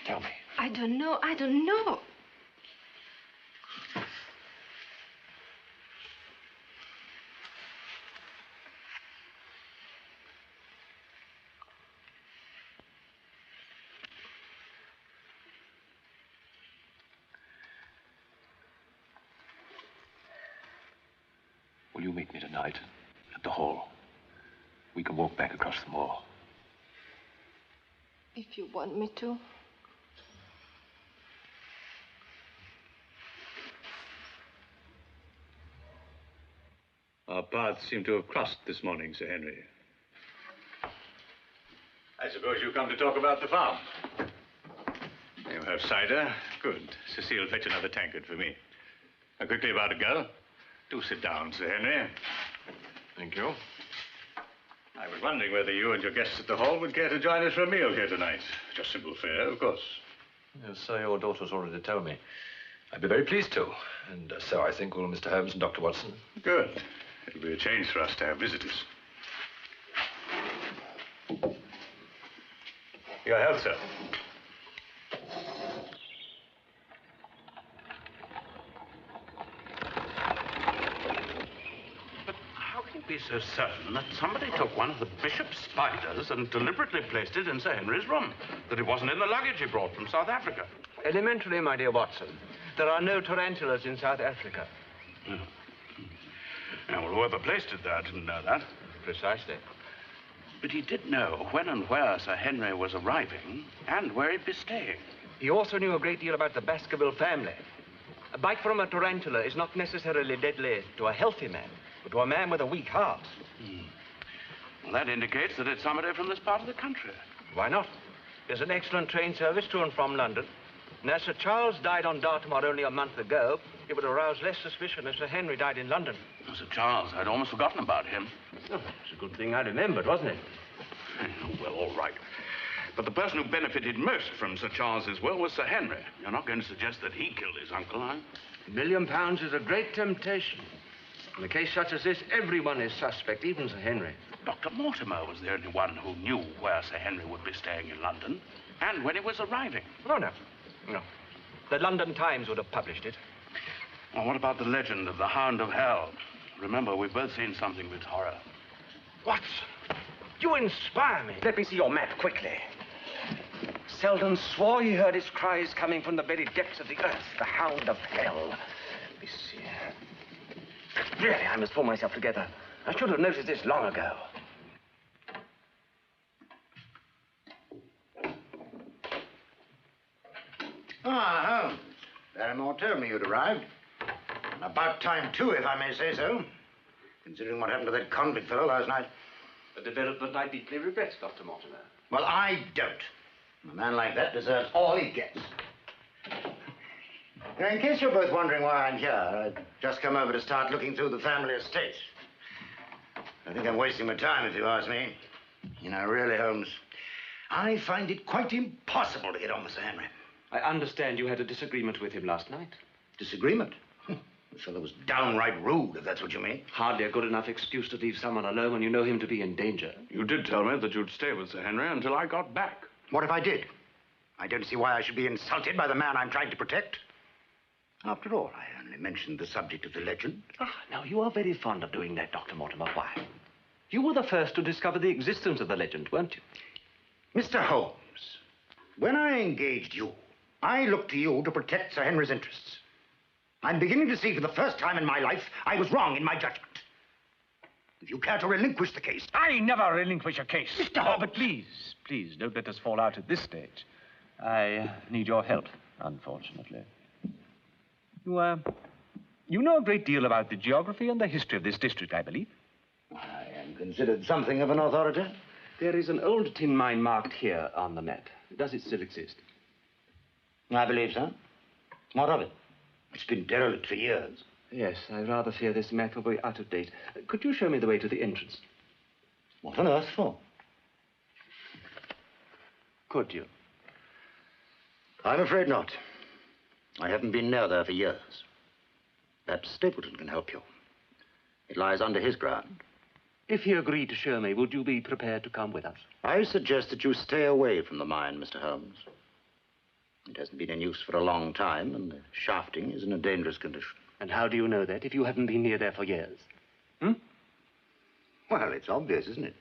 Tell me. I don't know. I don't know. Will you meet me tonight at the hall? We can walk back across the moor. If you want me to. Our paths seem to have crossed this morning, Sir Henry. I suppose you come to talk about the farm. You have cider? Good. Cecile, fetch another tankard for me. Now, quickly about it, girl. Do sit down, Sir Henry. Thank you. I was wondering whether you and your guests at the hall would care to join us for a meal here tonight. Just simple fare, of course. Yes, so your daughter's already told me. I'd be very pleased to. And so I think will Mr. Holmes and Dr. Watson. Good. It'll be a change for us to have visitors. Your health, sir. How can you be so certain that somebody took one of the bishop's spiders and deliberately placed it in Sir Henry's room? That it wasn't in the luggage he brought from South Africa? Elementary, my dear Watson. There are no tarantulas in South Africa. Oh. Now, well, whoever placed it there didn't know that. Precisely. But he did know when and where Sir Henry was arriving and where he'd be staying. He also knew a great deal about the Baskerville family. A bite from a tarantula is not necessarily deadly to a healthy man, but to a man with a weak heart. Well, that indicates that it's somebody from this part of the country. Why not? There's an excellent train service to and from London. And as Sir Charles died on Dartmoor only a month ago, it would arouse less suspicion if Sir Henry died in London. Oh, Sir Charles, I'd almost forgotten about him. Oh, it's a good thing I remembered, wasn't it? Well, all right. But the person who benefited most from Sir Charles's will was Sir Henry. You're not going to suggest that he killed his uncle, are you? £1 million is a great temptation. In a case such as this, everyone is suspect, even Sir Henry. Dr. Mortimer was the only one who knew where Sir Henry would be staying in London and when he was arriving. Oh, no. No. The London Times would have published it. Well, what about the legend of the Hound of Hell? Remember, we've both seen something of its horror. Watson, you inspire me. Let me see your map quickly. Selden swore he heard his cries coming from the very depths of the earth. The Hound of Hell. Let me see. Really, I must pull myself together. I should have noticed this long ago. Ah, Holmes. Barrymore told me you'd arrived. And about time, too, if I may say so. Considering what happened to that convict fellow last night. A development I deeply regret, Dr. Mortimer. Well, I don't. A man like that deserves all he gets. Now, in case you're both wondering why I'm here, I've just come over to start looking through the family estate. I think I'm wasting my time, if you ask me. You know, really, Holmes, I find it quite impossible to get on with Sir Henry. I understand you had a disagreement with him last night. Disagreement? The fellow was downright rude, if that's what you mean. Hardly a good enough excuse to leave someone alone when you know him to be in danger. You did tell me that you'd stay with Sir Henry until I got back. What if I did? I don't see why I should be insulted by the man I'm trying to protect. After all, I only mentioned the subject of the legend. Now, you are very fond of doing that, Dr. Mortimer. Why? You were the first to discover the existence of the legend, weren't you? Mr. Holmes, when I engaged you, I looked to you to protect Sir Henry's interests. I'm beginning to see for the first time in my life I was wrong in my judgment. If you care to relinquish the case... I never relinquish a case. Mr. Holmes! But please, don't let us fall out at this stage. I need your help, unfortunately. You know a great deal about the geography and the history of this district, I believe. I am considered something of an authority. There is an old tin mine marked here on the map. Does it still exist? I believe so. What of it? It's been derelict for years. Yes, I rather fear this map will be out of date. Could you show me the way to the entrance? What on earth for? Could you? I'm afraid not. I haven't been near there for years. Perhaps Stapleton can help you. It lies under his ground. If he agreed to show me, would you be prepared to come with us? I suggest that you stay away from the mine, Mr. Holmes. It hasn't been in use for a long time, and the shafting is in a dangerous condition. And how do you know that if you haven't been near there for years? Well, it's obvious, isn't it?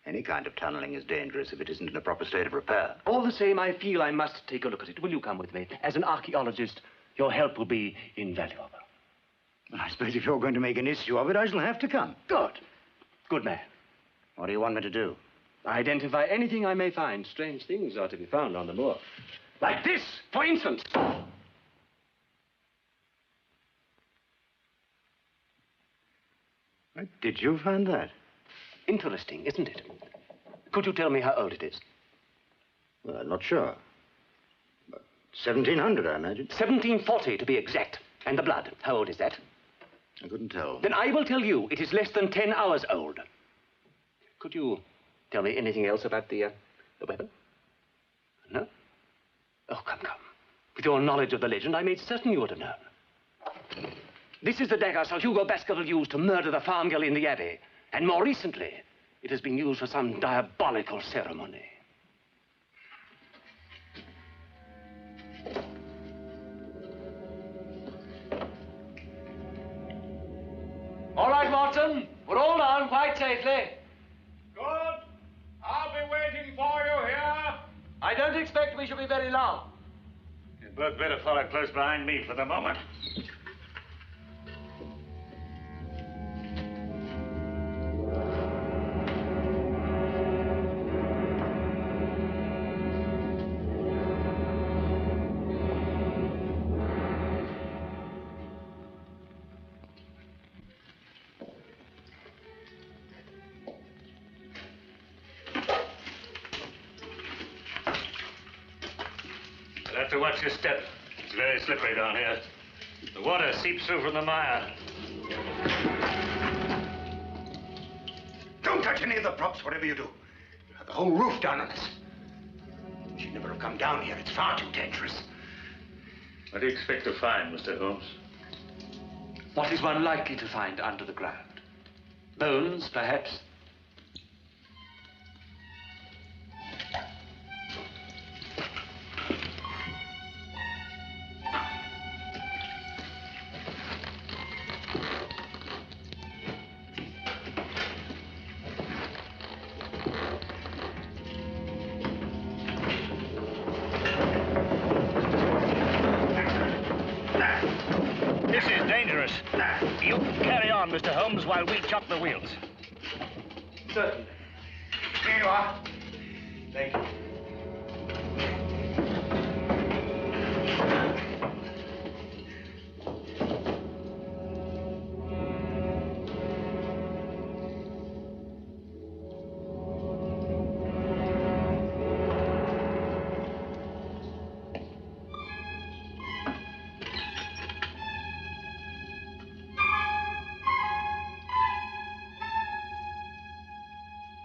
Any kind of tunneling is dangerous if it isn't in a proper state of repair. All the same, I feel I must take a look at it. Will you come with me? As an archaeologist, your help will be invaluable. Well, I suppose if you're going to make an issue of it, I shall have to come. Good. Good man. What do you want me to do? Identify anything I may find. Strange things are to be found on the moor. Like this, for instance. Did you find that? Interesting, isn't it? Could you tell me how old it is? Well, I'm not sure. But 1700, I imagine. 1740, to be exact. And the blood, how old is that? I couldn't tell. Then I will tell you, it is less than 10 hours old. Could you tell me anything else about the weapon? No? Oh, come. With your knowledge of the legend, I made certain you would have known. This is the dagger Sir Hugo Baskerville used to murder the farm girl in the Abbey. And more recently, it has been used for some diabolical ceremony. All right, Watson. We're all down quite safely. Good. I'll be waiting for you here. I don't expect we shall be very long. You'd both better follow close behind me for the moment. You'll have to watch your step. It's very slippery down here. The water seeps through from the mire. Don't touch any of the props, whatever you do. You have the whole roof down on us. We should never have come down here. It's far too dangerous. What do you expect to find, Mr. Holmes? What is one likely to find under the ground? Bones, perhaps? This is dangerous. You carry on, Mr. Holmes, while we chop the wheels. Certainly. Here you are. Thank you.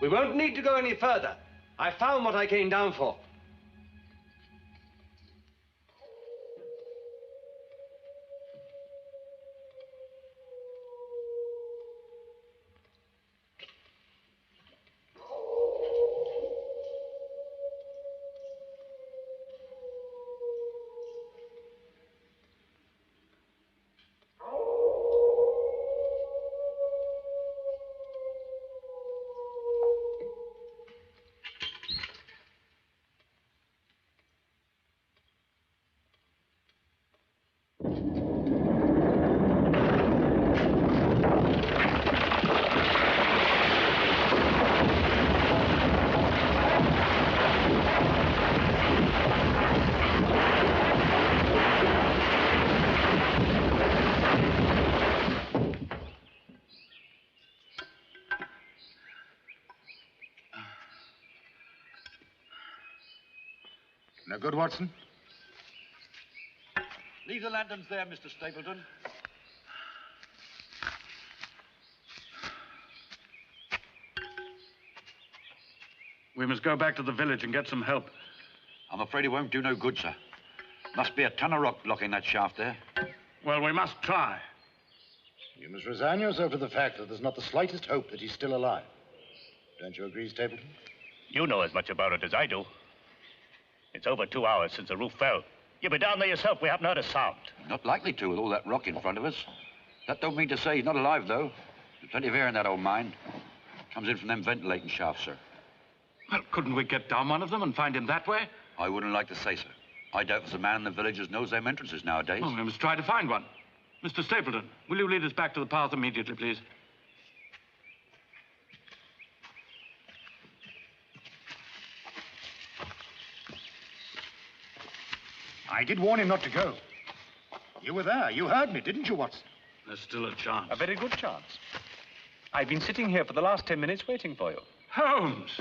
We won't need to go any further. I found what I came down for. No good, Watson? Leave the lanterns there, Mr. Stapleton. We must go back to the village and get some help. I'm afraid it won't do no good, sir. Must be a ton of rock blocking that shaft there. Well, we must try. You must resign yourself to the fact that there's not the slightest hope that he's still alive. Don't you agree, Stapleton? You know as much about it as I do. It's over 2 hours since the roof fell. You'll be down there yourself. We haven't heard a sound. Not likely to, with all that rock in front of us. That don't mean to say he's not alive, though. There's plenty of air in that old mine. Comes in from them ventilating shafts, sir. Well, couldn't we get down one of them and find him that way? I wouldn't like to say, sir. I doubt there's a man in the villages knows them entrances nowadays. Well, we must try to find one. Mr. Stapleton, will you lead us back to the path immediately, please? I did warn him not to go. You were there. You heard me, didn't you, Watson? There's still a chance. A very good chance. I've been sitting here for the last 10 minutes waiting for you. Holmes!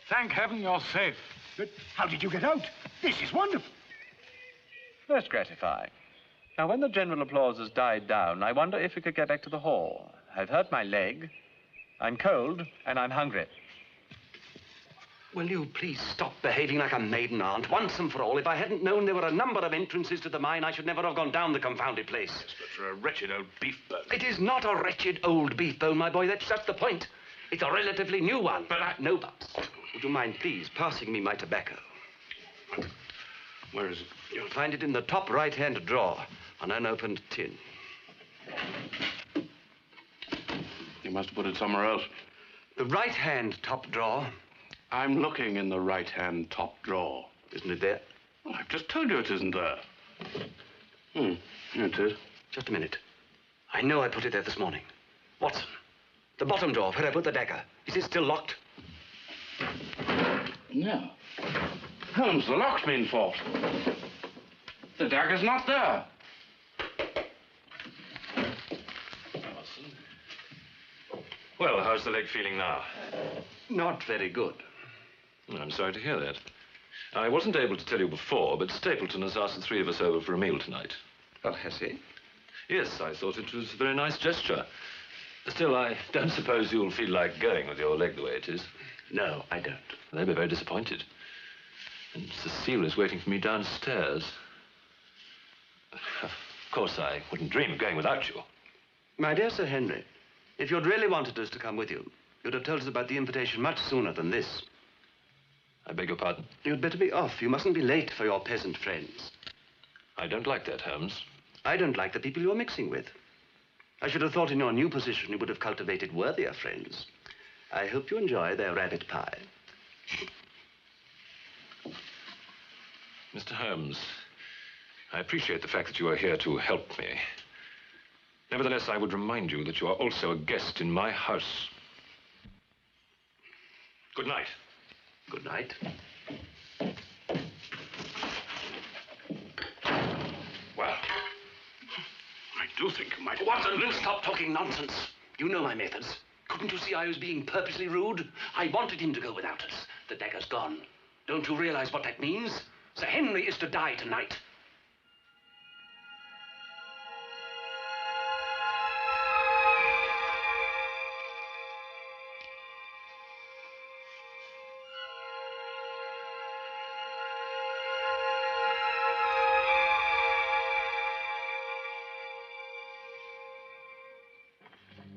Thank heaven you're safe. But how did you get out? This is wonderful. Most gratifying. Now, when the general applause has died down, I wonder if we could get back to the hall. I've hurt my leg, I'm cold, and I'm hungry. Will you please stop behaving like a maiden aunt once and for all? If I hadn't known there were a number of entrances to the mine, I should never have gone down the confounded place. Yes, but for a wretched old beef bone. It is not a wretched old beef bone, my boy. That's the point. It's a relatively new one. But I... No buts. Would you mind, please, passing me my tobacco? Where is it? You'll find it in the top right-hand drawer, an unopened tin. You must have put it somewhere else. The right-hand top drawer. I'm looking in the right-hand top drawer. Isn't it there? Well, I've just told you it isn't there. Here it is. Just a minute. I know I put it there this morning. Watson, the bottom drawer where I put the dagger. Is it still locked? No. Holmes, the lock's been forced. The dagger's not there. Well, how's the leg feeling now? Not very good. I'm sorry to hear that. I wasn't able to tell you before, but Stapleton has asked the three of us over for a meal tonight. Oh, has he? Yes, I thought it was a very nice gesture. Still, I don't suppose you'll feel like going with your leg the way it is. No, I don't. They'll be very disappointed. And Cecile is waiting for me downstairs. Of course, I wouldn't dream of going without you. My dear Sir Henry, if you'd really wanted us to come with you, you'd have told us about the invitation much sooner than this. I beg your pardon? You'd better be off. You mustn't be late for your peasant friends. I don't like that, Holmes. I don't like the people you're mixing with. I should have thought in your new position you would have cultivated worthier friends. I hope you enjoy their rabbit pie. Mr. Holmes, I appreciate the fact that you are here to help me. Nevertheless, I would remind you that you are also a guest in my house. Good night. Good night. Well, I do think you might... Watson, stop talking nonsense. You know my methods. Couldn't you see I was being purposely rude? I wanted him to go without us. The dagger's gone. Don't you realize what that means? Sir Henry is to die tonight.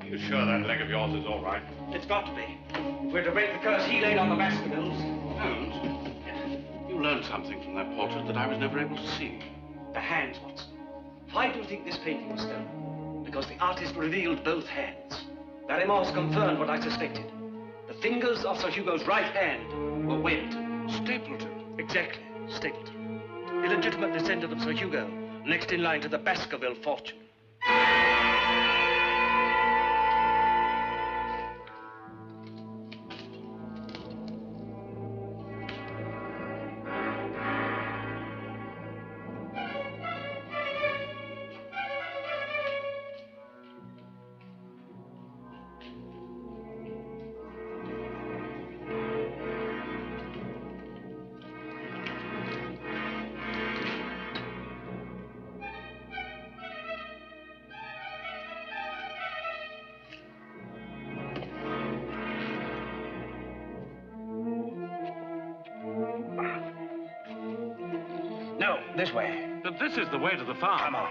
You sure that leg of yours is all right? It's got to be. If we're to break the curse he laid on the Baskervilles. Holmes, you learned something from that portrait that I was never able to see. The hands, Watson. Why do you think this painting was stolen? Because the artist revealed both hands. Barrymore's confirmed what I suspected. The fingers of Sir Hugo's right hand were webbed. Stapleton? Exactly, Stapleton. Illegitimate descendant of Sir Hugo, next in line to the Baskerville fortune. No, this way. But this is the way to the farm. Come on.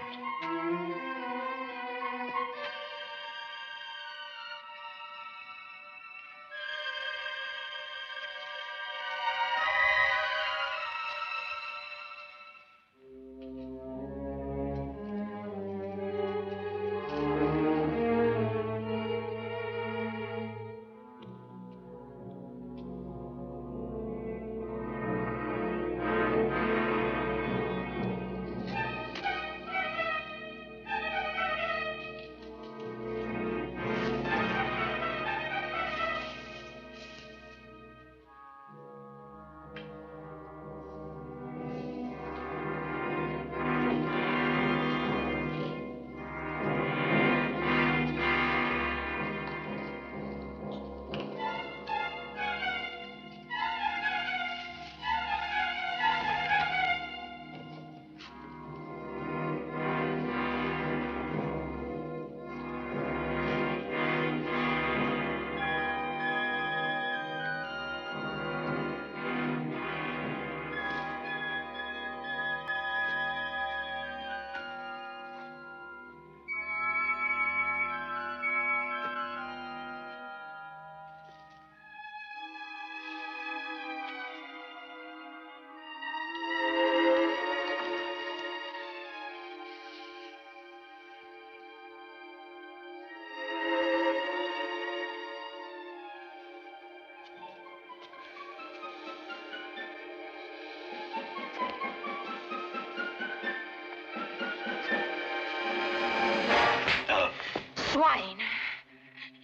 swine.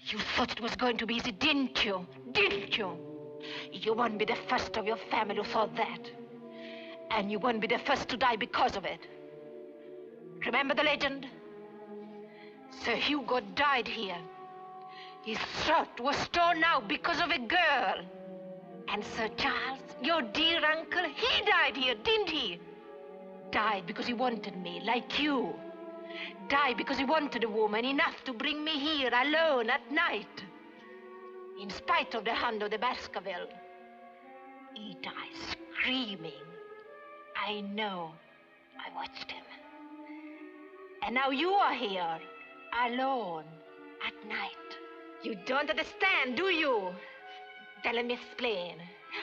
You thought it was going to be easy, didn't you? Didn't you? You won't be the first of your family who thought that. And you won't be the first to die because of it. Remember the legend? Sir Hugo died here. His throat was torn out because of a girl. And Sir Charles, your dear uncle, he died here, didn't he? Died because he wanted me, like you. Died because he wanted a woman enough to bring me here alone at night. In spite of the Hound of the Baskervilles. He died screaming. I know. I watched him. And now you are here, alone, at night. You don't understand, do you? Then let me explain.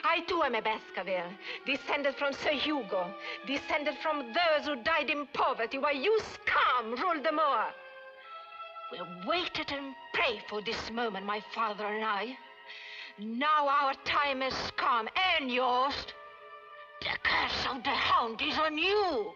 I too am a Baskerville, descended from Sir Hugo, descended from those who died in poverty while you scum ruled the moor. We waited and prayed for this moment, my father and I. Now our time has come, and yours. The curse of the Hound is on you.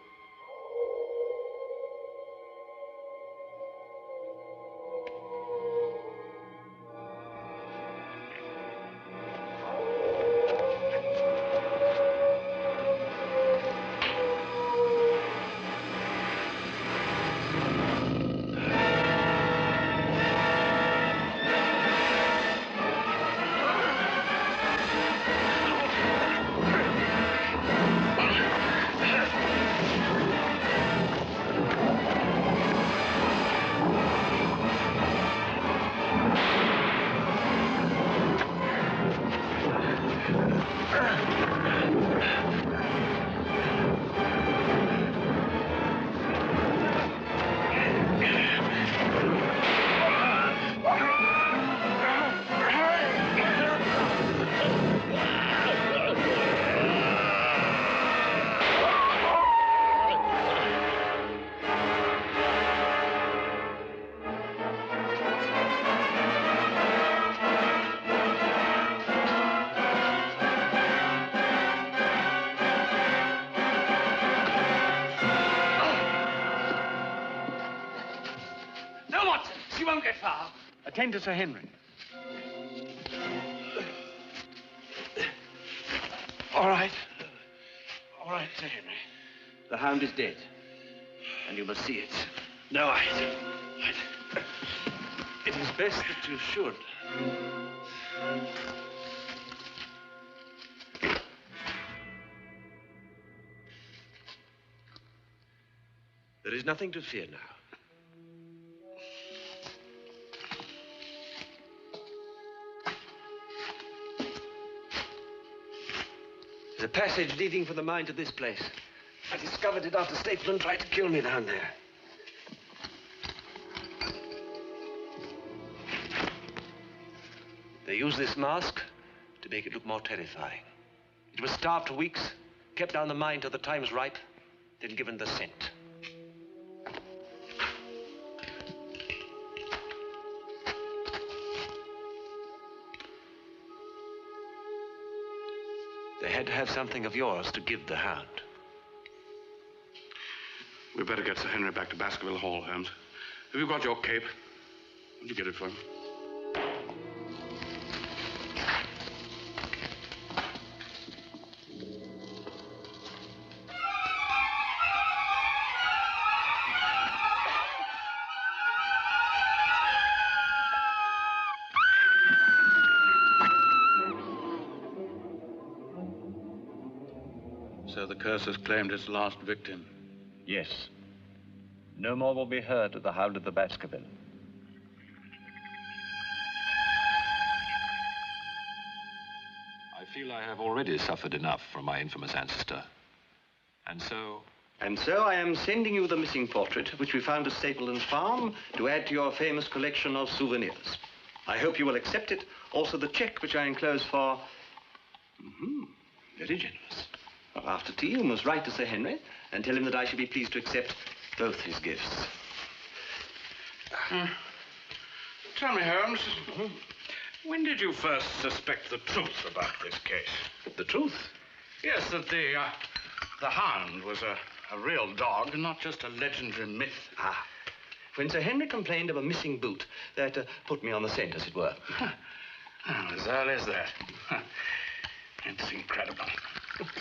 Attend to Sir Henry. All right. All right, Sir Henry. The Hound is dead. And you must see it. No, it is best that you should. There is nothing to fear now. There's a passage leading from the mine to this place. I discovered it after Stapleton tried to kill me down there. They use this mask to make it look more terrifying. It was starved for weeks, kept down the mine till the time's ripe, then given the scent. They had to have something of yours to give the Hound. We'd better get Sir Henry back to Baskerville Hall, Holmes. Have you got your cape? Did you get it for him? So the curse has claimed its last victim. Yes. No more will be heard of the Hound of the Baskerville. I feel I have already suffered enough from my infamous ancestor. And so I am sending you the missing portrait, which we found at Stapleton's farm, to add to your famous collection of souvenirs. I hope you will accept it. Also the check, which I enclose for... Very generous. Well, after tea, you must write to Sir Henry and tell him that I shall be pleased to accept both his gifts. Tell me, Holmes, when did you first suspect the truth about this case? The truth? Yes, that the Hound was a real dog, not just a legendary myth. when Sir Henry complained of a missing boot, that put me on the scent, as it were. As early as that. It's incredible.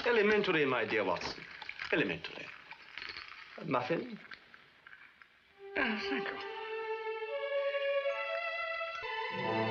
Elementary, my dear Watson. Elementary. A muffin? Thank you.